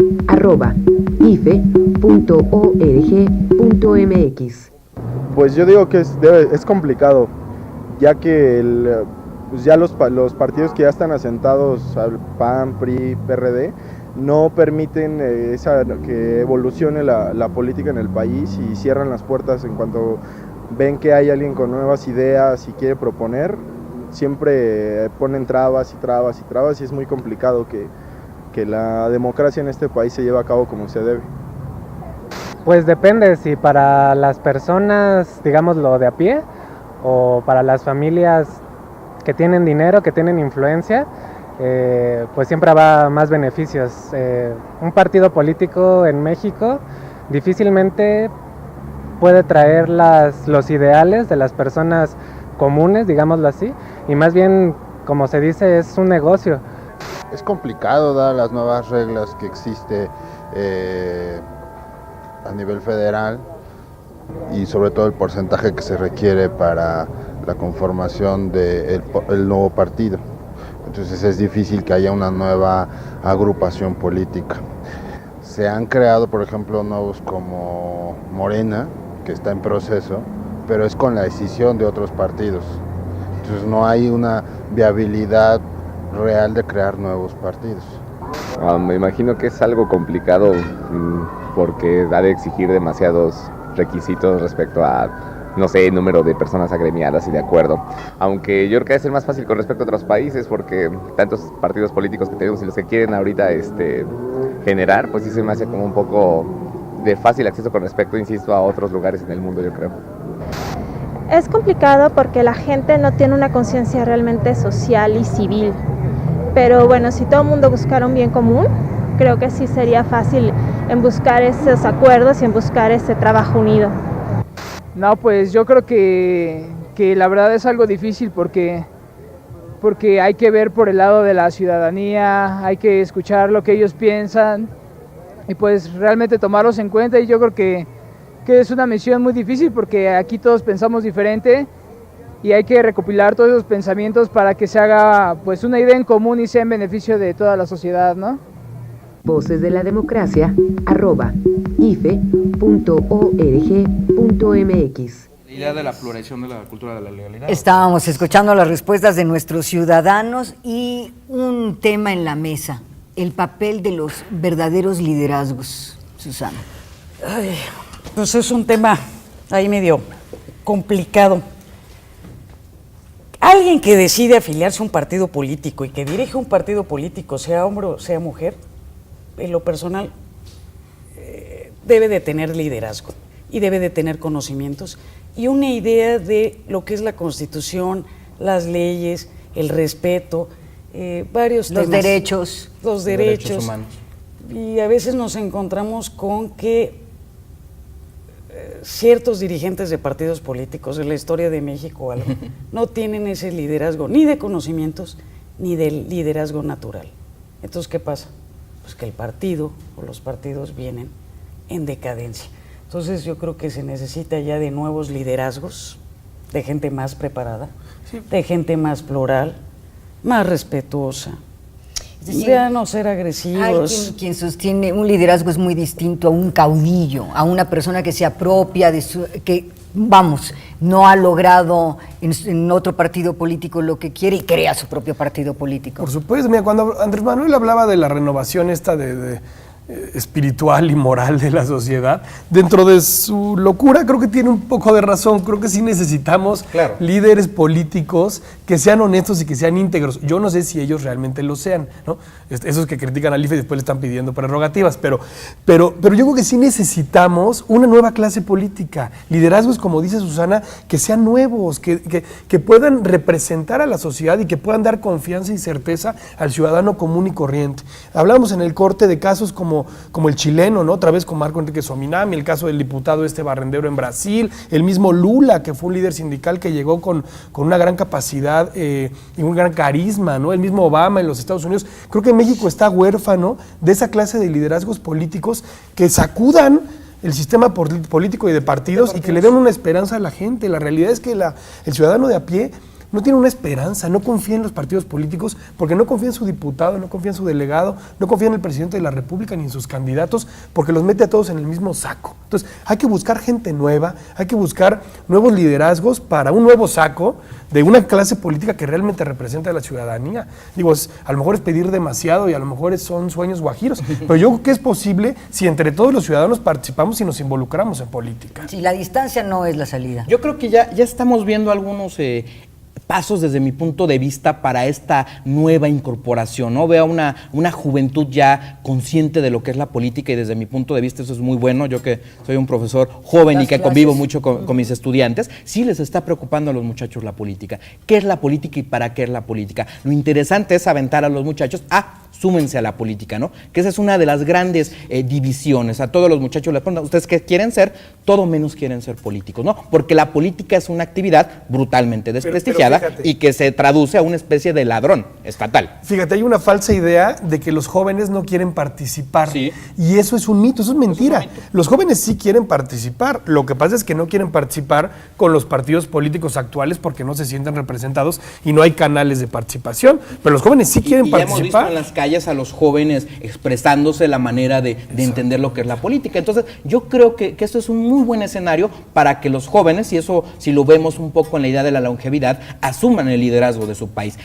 S1: @ife.org.mx.
S10: Pues yo digo que es complicado, ya que pues ya los partidos que ya están asentados, al PAN, PRI, PRD, no permiten que evolucione la política en el país y cierran las puertas en cuanto ven que hay alguien con nuevas ideas y quiere proponer, siempre ponen trabas y trabas y trabas, y es muy complicado que la democracia en este país se lleve a cabo como se debe.
S15: Pues depende si para las personas, digámoslo, de a pie, o para las familias que tienen dinero, que tienen influencia, pues siempre habrá más beneficios. Un partido político en México difícilmente puede traer los ideales de las personas comunes, digámoslo así, y más bien, como se dice, es un negocio.
S16: Es complicado dar las nuevas reglas que existe a nivel federal y sobre todo el porcentaje que se requiere para la conformación del nuevo partido. Entonces es difícil que haya una nueva agrupación política. Se han creado, por ejemplo, nuevos como Morena, que está en proceso, pero es con la decisión de otros partidos. Entonces no hay una viabilidad real de crear nuevos partidos.
S17: Me imagino que es algo complicado porque ha de exigir demasiados requisitos respecto a, no sé, el número de personas agremiadas y de acuerdo. Aunque yo creo que debe ser más fácil con respecto a otros países porque tantos partidos políticos que tenemos y los que quieren ahorita generar, pues sí se me hace como un poco de fácil acceso con respecto, insisto, a otros lugares en el mundo, yo creo.
S18: Es complicado porque la gente no tiene una conciencia realmente social y civil. Pero bueno, si todo el mundo buscara un bien común, creo que sí sería fácil en buscar esos acuerdos y en buscar ese trabajo unido.
S19: No, pues yo creo que la verdad es algo difícil porque hay que ver por el lado de la ciudadanía, hay que escuchar lo que ellos piensan y pues realmente tomarlos en cuenta, y yo creo que es una misión muy difícil porque aquí todos pensamos diferente y hay que recopilar todos esos pensamientos para que se haga pues una idea en común y sea en beneficio de toda la sociedad, ¿no?
S1: Voces de la Democracia, @ife.org.mx.
S7: La idea de la pluralización de la cultura de la legalidad.
S3: Estábamos escuchando las respuestas de nuestros ciudadanos y un tema en la mesa, el papel de los verdaderos liderazgos. Susana.
S5: Ay, pues es un tema ahí medio complicado. Alguien que decide afiliarse a un partido político y que dirige un partido político, sea hombre o sea mujer, en lo personal, debe de tener liderazgo y debe de tener conocimientos y una idea de lo que es la Constitución, las leyes, el respeto, varios temas. Los derechos
S7: humanos.
S5: Y a veces nos encontramos con que ciertos dirigentes de partidos políticos en la historia de México no tienen ese liderazgo ni de conocimientos ni del liderazgo natural. Entonces, ¿qué pasa? Pues que el partido o los partidos vienen en decadencia. Entonces yo creo que se necesita ya de nuevos liderazgos, de gente más preparada, de gente más plural, más respetuosa. De no ser agresivos.
S3: Hay quien sostiene un liderazgo es muy distinto a un caudillo, a una persona que se apropia de su... que no ha logrado en otro partido político lo que quiere y crea su propio partido político.
S6: Por supuesto, mira, cuando Andrés Manuel hablaba de la renovación esta espiritual y moral de la sociedad, dentro de su locura creo que tiene un poco de razón. Creo que sí necesitamos líderes políticos que sean honestos y que sean íntegros. Yo no sé si ellos realmente lo sean, ¿no? Esos que critican al IFE y después le están pidiendo prerrogativas, pero yo creo que sí necesitamos una nueva clase política, liderazgos, como dice Susana, que sean nuevos, que puedan representar a la sociedad y que puedan dar confianza y certeza al ciudadano común y corriente. Hablamos en el corte de casos como el chileno, ¿no? Otra vez con Marco Enrique Sominami, el caso del diputado Barrendero en Brasil, el mismo Lula, que fue un líder sindical que llegó con una gran capacidad y un gran carisma, ¿no? El mismo Obama en los Estados Unidos. Creo que México está huérfano de esa clase de liderazgos políticos que sacudan el sistema político y de partidos y que le den una esperanza a la gente. La realidad es que el ciudadano de a pie no tiene una esperanza, no confía en los partidos políticos porque no confía en su diputado, no confía en su delegado, no confía en el presidente de la República ni en sus candidatos porque los mete a todos en el mismo saco. Entonces hay que buscar gente nueva, hay que buscar nuevos liderazgos para un nuevo saco de una clase política que realmente representa a la ciudadanía. Digo, a lo mejor es pedir demasiado y a lo mejor son sueños guajiros, pero yo creo que es posible si entre todos los ciudadanos participamos y nos involucramos en política.
S3: Sí, la distancia no es la salida.
S7: Yo creo que ya estamos viendo algunos pasos desde mi punto de vista para esta nueva incorporación, ¿no? Veo una juventud ya consciente de lo que es la política y desde mi punto de vista eso es muy bueno. Yo que soy un profesor joven y que convivo mucho con mis estudiantes, sí les está preocupando a los muchachos la política. ¿Qué es la política y para qué es la política? Lo interesante es aventar a los muchachos súmense a la política, ¿no? Que esa es una de las grandes divisiones. A todos los muchachos les preguntan, ¿ustedes qué quieren ser? Todo menos quieren ser políticos, ¿no? Porque la política es una actividad brutalmente desprestigiada y que se traduce a una especie de ladrón estatal.
S6: Fíjate, hay una falsa idea de que los jóvenes no quieren participar. Sí. Y eso es un mito, eso es mentira. Los jóvenes sí quieren participar. Lo que pasa es que no quieren participar con los partidos políticos actuales porque no se sienten representados y no hay canales de participación. Pero los jóvenes sí quieren participar.
S7: Hemos visto en las calles a los jóvenes expresándose la manera de entender lo que es la política. Entonces, yo creo que esto es un muy buen escenario para que los jóvenes, y eso si lo vemos un poco en la idea de la longevidad, asuman el liderazgo de su país.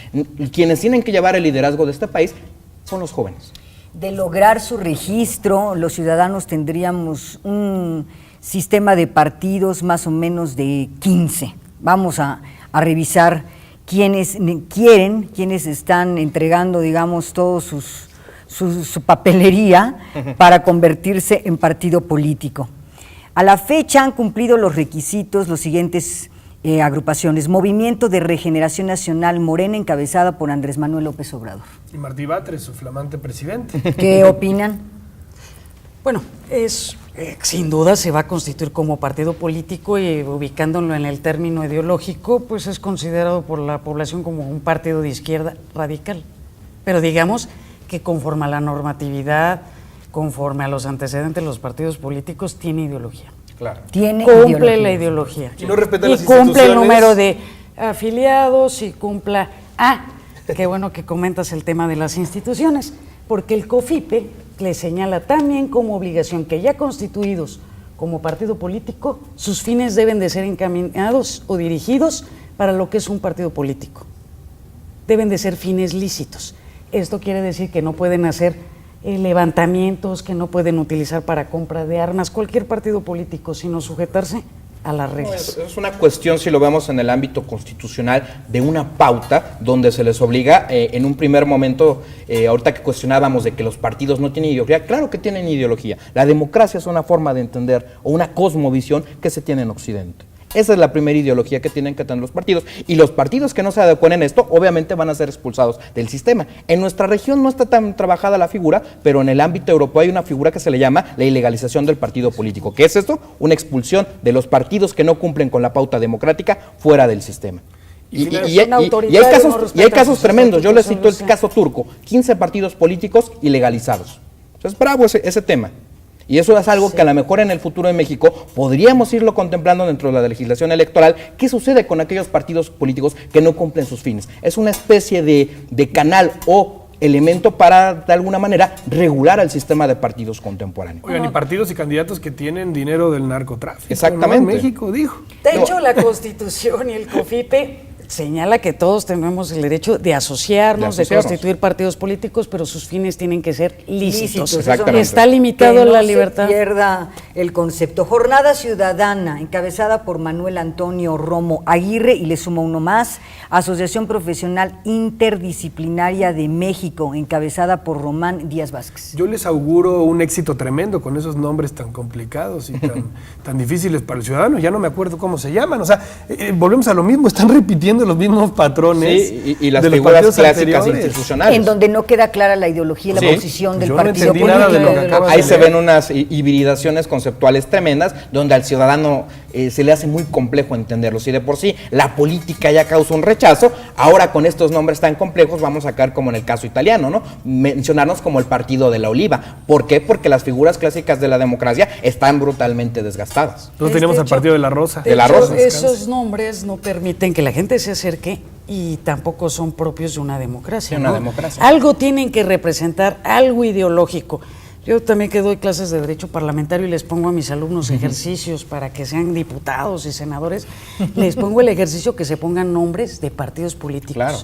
S7: Quienes tienen que llevar el liderazgo de este país son los jóvenes.
S3: De lograr su registro, los ciudadanos tendríamos un sistema de partidos más o menos de 15. Vamos a revisar quienes quieren, quienes están entregando, digamos, todo su papelería para convertirse en partido político. A la fecha han cumplido los requisitos los siguientes agrupaciones: Movimiento de Regeneración Nacional Morena, encabezada por Andrés Manuel López Obrador.
S6: Y Martí Batres, su flamante presidente.
S3: ¿Qué opinan?
S5: Bueno, sin duda se va a constituir como partido político y ubicándolo en el término ideológico, pues es considerado por la población como un partido de izquierda radical. Pero digamos que conforme a la normatividad, conforme a los antecedentes, los partidos políticos tiene ideología.
S6: Claro.
S5: Cumple la ideología.
S6: Y no respeta las
S5: cumple el número de afiliados y cumpla... qué bueno que comentas el tema de las instituciones, porque el COFIPE le señala también como obligación que ya constituidos como partido político, sus fines deben de ser encaminados o dirigidos para lo que es un partido político. Deben de ser fines lícitos. Esto quiere decir que no pueden hacer levantamientos, que no pueden utilizar para compra de armas cualquier partido político, sino sujetarse a las reglas.
S7: Es una cuestión, si lo vemos en el ámbito constitucional, de una pauta donde se les obliga en un primer momento, ahorita que cuestionábamos de que los partidos no tienen ideología, claro que tienen ideología. La democracia es una forma de entender o una cosmovisión que se tiene en Occidente. Esa es la primera ideología que tienen que tener los partidos. Y los partidos que no se adecuen en esto, obviamente van a ser expulsados del sistema. En nuestra región no está tan trabajada la figura, pero en el ámbito europeo hay una figura que se le llama la ilegalización del partido político. ¿Qué es esto? Una expulsión de los partidos que no cumplen con la pauta democrática fuera del sistema. Y hay casos tremendos. Yo les cito el caso turco. 15 partidos políticos ilegalizados. Es bravo ese tema. Y eso es algo que a lo mejor en el futuro de México podríamos irlo contemplando dentro de la legislación electoral. ¿Qué sucede con aquellos partidos políticos que no cumplen sus fines? Es una especie de canal o elemento para, de alguna manera, regular el sistema de partidos contemporáneos.
S6: Oigan, y partidos y candidatos que tienen dinero del narcotráfico.
S7: Exactamente.
S6: ¿No? En México, dijo.
S5: De hecho, la Constitución y el COFIPE señala que todos tenemos el derecho de asociarnos, de constituir partidos políticos, pero sus fines tienen que ser lícitos.
S7: Exactamente.
S5: Está limitado
S3: que
S5: la
S3: no
S5: libertad.
S3: se pierda el concepto. Jornada Ciudadana, encabezada por Manuel Antonio Romo Aguirre, y le sumo uno más, Asociación Profesional Interdisciplinaria de México, encabezada por Román Díaz Vázquez.
S6: Yo les auguro un éxito tremendo con esos nombres tan complicados y tan difíciles para el ciudadano. Ya no me acuerdo cómo se llaman. O sea, volvemos a lo mismo, están repitiendo los mismos patrones.
S7: Sí, y las
S6: de los
S7: figuras
S6: partidos
S7: clásicas
S6: anteriores.
S7: institucionales.
S3: En donde no queda clara la ideología y la posición del
S6: Yo no
S3: partido
S6: entendí nada de lo que
S3: político.
S6: acabas
S7: Ahí
S6: de
S7: se
S6: leer.
S7: ven unas hibridaciones conceptuales tremendas, donde al ciudadano se le hace muy complejo entenderlos. Y de por sí la política ya causa un rechazo, ahora con estos nombres tan complejos vamos a caer como en el caso italiano, ¿no? Mencionarnos como el partido de la oliva. ¿Por qué? Porque las figuras clásicas de la democracia están brutalmente desgastadas.
S6: Nosotros teníamos al partido de la Rosa.
S5: De hecho, esos nombres no permiten que la gente se acerque y tampoco son propios de una democracia.
S7: De una
S5: ¿no?
S7: democracia.
S5: Algo tienen que representar, algo ideológico. Yo también que doy clases de Derecho Parlamentario y les pongo a mis alumnos ejercicios para que sean diputados y senadores, les pongo el ejercicio que se pongan nombres de partidos políticos.
S7: Claro.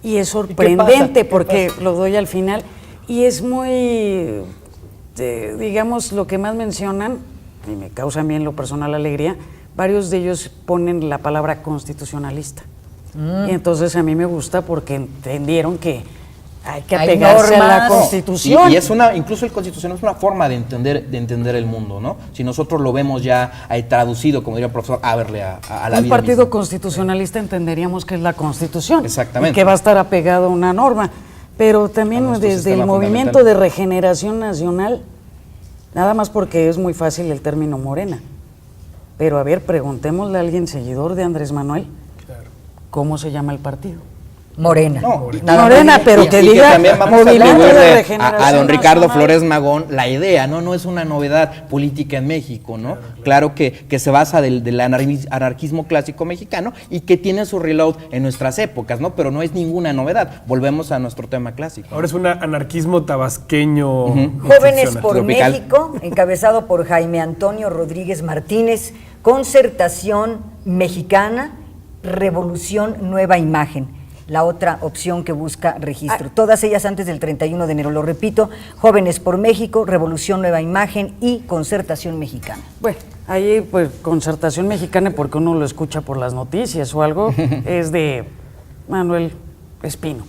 S5: Y es sorprendente porque lo doy al final y es muy, digamos, lo que más mencionan, y me causa a mí en lo personal alegría, varios de ellos ponen la palabra constitucionalista. Y entonces a mí me gusta porque entendieron que hay que apegarse a la Constitución.
S7: Y es incluso el Constitución es una forma de entender el mundo, ¿no? Si nosotros lo vemos ya traducido, como diría el profesor, a verle a la vida
S5: Un partido
S7: misma.
S5: constitucionalista entenderíamos que es la Constitución.
S7: Exactamente.
S5: Y que va a estar apegado a una norma. Pero también desde el Movimiento de Regeneración Nacional, nada más porque es muy fácil el término Morena. Pero a ver, preguntémosle a alguien seguidor de Andrés Manuel, ¿cómo se llama el partido?
S3: Morena.
S5: Morena, pero que diga
S7: también vamos a
S5: Movimiento de
S7: atribuirle
S5: Regeneración
S7: a don Ricardo
S5: Nacional.
S7: Flores Magón la idea, ¿no? No es una novedad política en México, ¿no? Claro que se basa del anarquismo clásico mexicano y que tiene su reload en nuestras épocas, ¿no? Pero no es ninguna novedad. Volvemos a nuestro tema clásico.
S6: Ahora es un anarquismo tabasqueño.
S3: Jóvenes por
S7: Tropical.
S3: México, encabezado por Jaime Antonio Rodríguez Martínez, Concertación Mexicana, Revolución Nueva Imagen. La otra opción que busca registro. Todas ellas antes del 31 de enero, lo repito, Jóvenes por México, Revolución Nueva Imagen y Concertación Mexicana.
S5: Bueno, ahí pues Concertación Mexicana, porque uno lo escucha por las noticias o algo, es de Manuel Espino.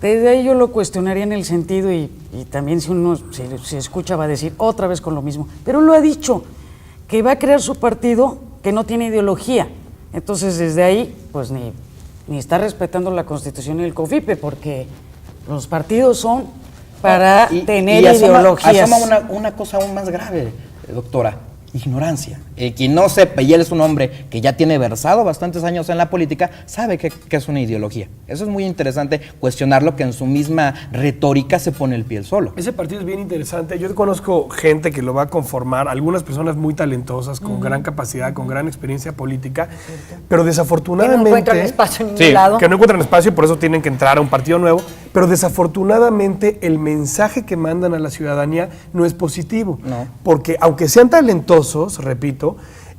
S5: Desde ahí yo lo cuestionaría en el sentido, y también si uno se escucha va a decir otra vez con lo mismo, pero lo ha dicho, que va a crear su partido que no tiene ideología. Entonces desde ahí, pues ni está respetando la Constitución y el COFIPE, porque los partidos son para tener ideologías.
S7: Asoma una cosa aún más grave, doctora, ignorancia. Quien no sepa, y él es un hombre que ya tiene versado bastantes años en la política, sabe que es una ideología. Eso es muy interesante cuestionarlo, que en su misma retórica se pone el pie solo.
S6: Ese partido es bien interesante. Yo conozco gente que lo va a conformar, algunas personas muy talentosas, con gran capacidad, con gran experiencia política, pero desafortunadamente...
S3: Que no encuentran espacio en ningún lado.
S6: Que no encuentran espacio y por eso tienen que entrar a un partido nuevo, pero desafortunadamente el mensaje que mandan a la ciudadanía no es positivo.
S7: No.
S6: Porque aunque sean talentosos, repito,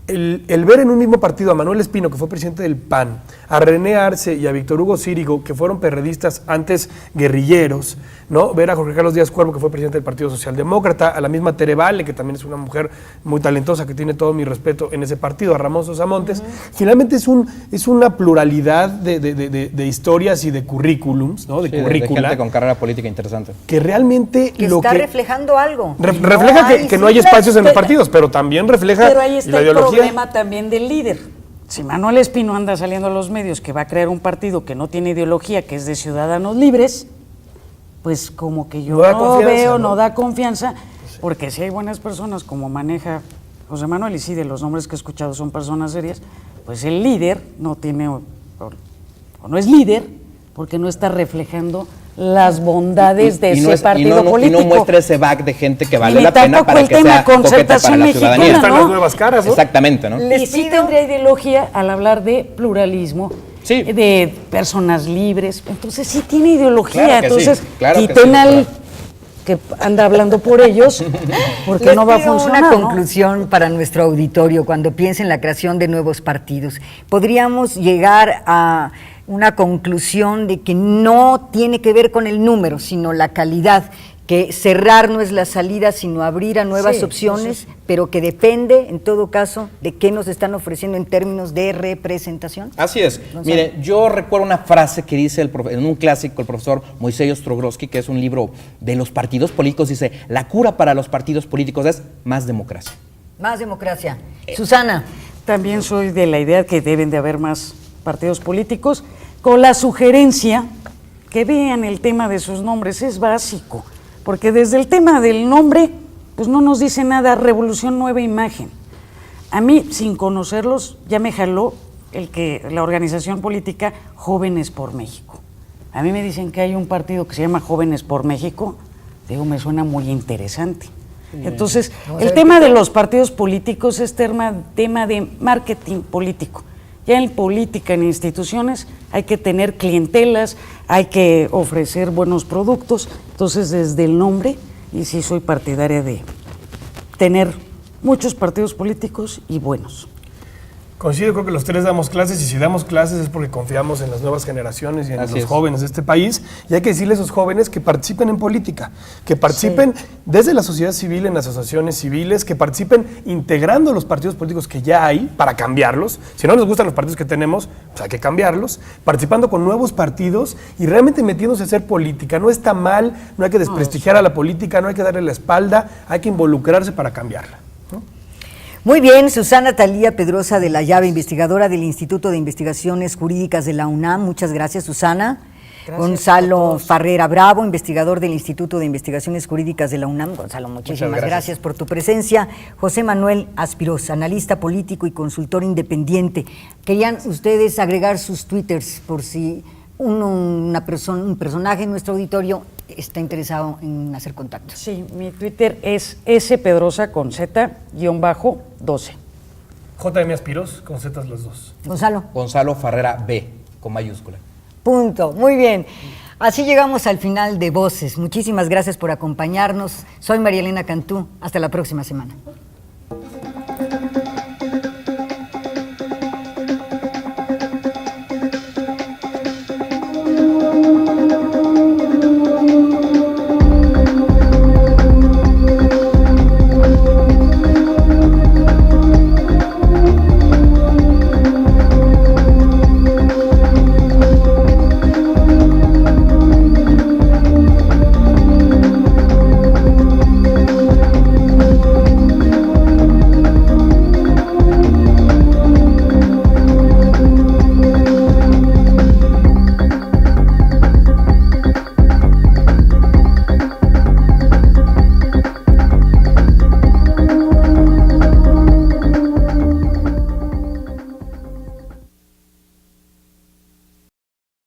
S6: el ver en un mismo partido a Manuel Espino, que fue presidente del PAN, a René Arce y a Víctor Hugo Círigo, que fueron perredistas antes guerrilleros, ¿no? Ver a Jorge Carlos Díaz Cuervo, que fue presidente del Partido Socialdemócrata, a la misma Tere Vale, que también es una mujer muy talentosa, que tiene todo mi respeto en ese partido, a Ramón Sosa Montes. Finalmente es una pluralidad de historias y de currículums, ¿no? De
S7: Sí,
S6: currícula.
S7: de gente con carrera política interesante.
S6: Que realmente
S3: Que
S6: lo
S3: está
S6: que...
S3: reflejando algo.
S6: refleja que no hay espacios en los partidos, pero también refleja
S5: Pero ahí está
S6: la
S5: el
S6: ideología.
S5: problema también del líder. Si Manuel Espino anda saliendo a los medios que va a crear un partido que no tiene ideología, que es de ciudadanos libres, pues como que yo no da confianza, porque si hay buenas personas como maneja José Manuel, y sí, de los nombres que he escuchado son personas serias, pues el líder no tiene, o no es líder, porque no está reflejando las bondades de ese partido político.
S7: Y no muestra ese back de gente que vale
S5: Ni
S7: la pena
S5: tampoco
S7: para
S5: el
S7: que
S5: tema
S7: sea coqueta
S5: concertación
S7: para la
S5: mexicana,
S7: ciudadanía.
S6: Están
S5: ¿no?
S6: las nuevas caras, ¿no?
S7: Exactamente, ¿no?
S5: Y sí tendría ideología al hablar de pluralismo de personas libres. Entonces sí tiene ideología.
S7: Claro que
S5: entonces
S7: sí, claro que
S5: quiten
S7: sí,
S5: al que anda hablando por ellos, porque
S3: Les
S5: no va a
S3: pido
S5: funcionar.
S3: una
S5: ¿no?
S3: conclusión para nuestro auditorio cuando piense en la creación de nuevos partidos. ¿Podríamos llegar a una conclusión de que no tiene que ver con el número, sino la calidad? Que cerrar no es la salida, sino abrir a nuevas opciones, pero que depende, en todo caso, de qué nos están ofreciendo en términos de representación.
S7: Así es. Mire, yo recuerdo una frase que dice en un clásico el profesor Moisés Ostrogowski, que es un libro de los partidos políticos, dice, la cura para los partidos políticos es más democracia.
S3: Más democracia. Susana.
S5: También soy de la idea que deben de haber más partidos políticos, con la sugerencia que vean el tema de sus nombres, es básico. Porque desde el tema del nombre, pues no nos dice nada, Revolución Nueva Imagen. A mí, sin conocerlos, ya me jaló la organización política Jóvenes por México. A mí me dicen que hay un partido que se llama Jóvenes por México, digo, me suena muy interesante. Entonces, el tema de los partidos políticos es tema de marketing político. Ya en política, en instituciones, hay que tener clientelas, hay que ofrecer buenos productos. Entonces, desde el nombre, y sí soy partidaria de tener muchos partidos políticos y buenos.
S6: Coincido, creo que los tres damos clases, y si damos clases es porque confiamos en las nuevas generaciones y en los jóvenes de este país, y hay que decirle a esos jóvenes que participen en política, que participen desde la sociedad civil, en las asociaciones civiles, que participen integrando los partidos políticos que ya hay para cambiarlos. Si no nos gustan los partidos que tenemos, pues hay que cambiarlos, participando con nuevos partidos y realmente metiéndose a hacer política. No está mal, no hay que desprestigiar a la política, no hay que darle la espalda, hay que involucrarse para cambiarla.
S3: Muy bien, Susana Talía Pedrosa de la Llave, investigadora del Instituto de Investigaciones Jurídicas de la UNAM. Muchas gracias, Susana. Gracias. Gonzalo Farrera Bravo, investigador del Instituto de Investigaciones Jurídicas de la UNAM. Gonzalo, muchísimas gracias por tu presencia. José Manuel Aspiros, analista político y consultor independiente. ¿Querían ustedes agregar sus twitters por si un personaje en nuestro auditorio está interesado en hacer contacto?
S5: Sí, mi Twitter es spedrosa con Z-12.
S6: JM Aspiros con Z los dos.
S3: Gonzalo.
S7: Gonzalo Farrera B, con mayúscula.
S3: Punto. Muy bien. Así llegamos al final de Voces. Muchísimas gracias por acompañarnos. Soy María Elena Cantú. Hasta la próxima semana.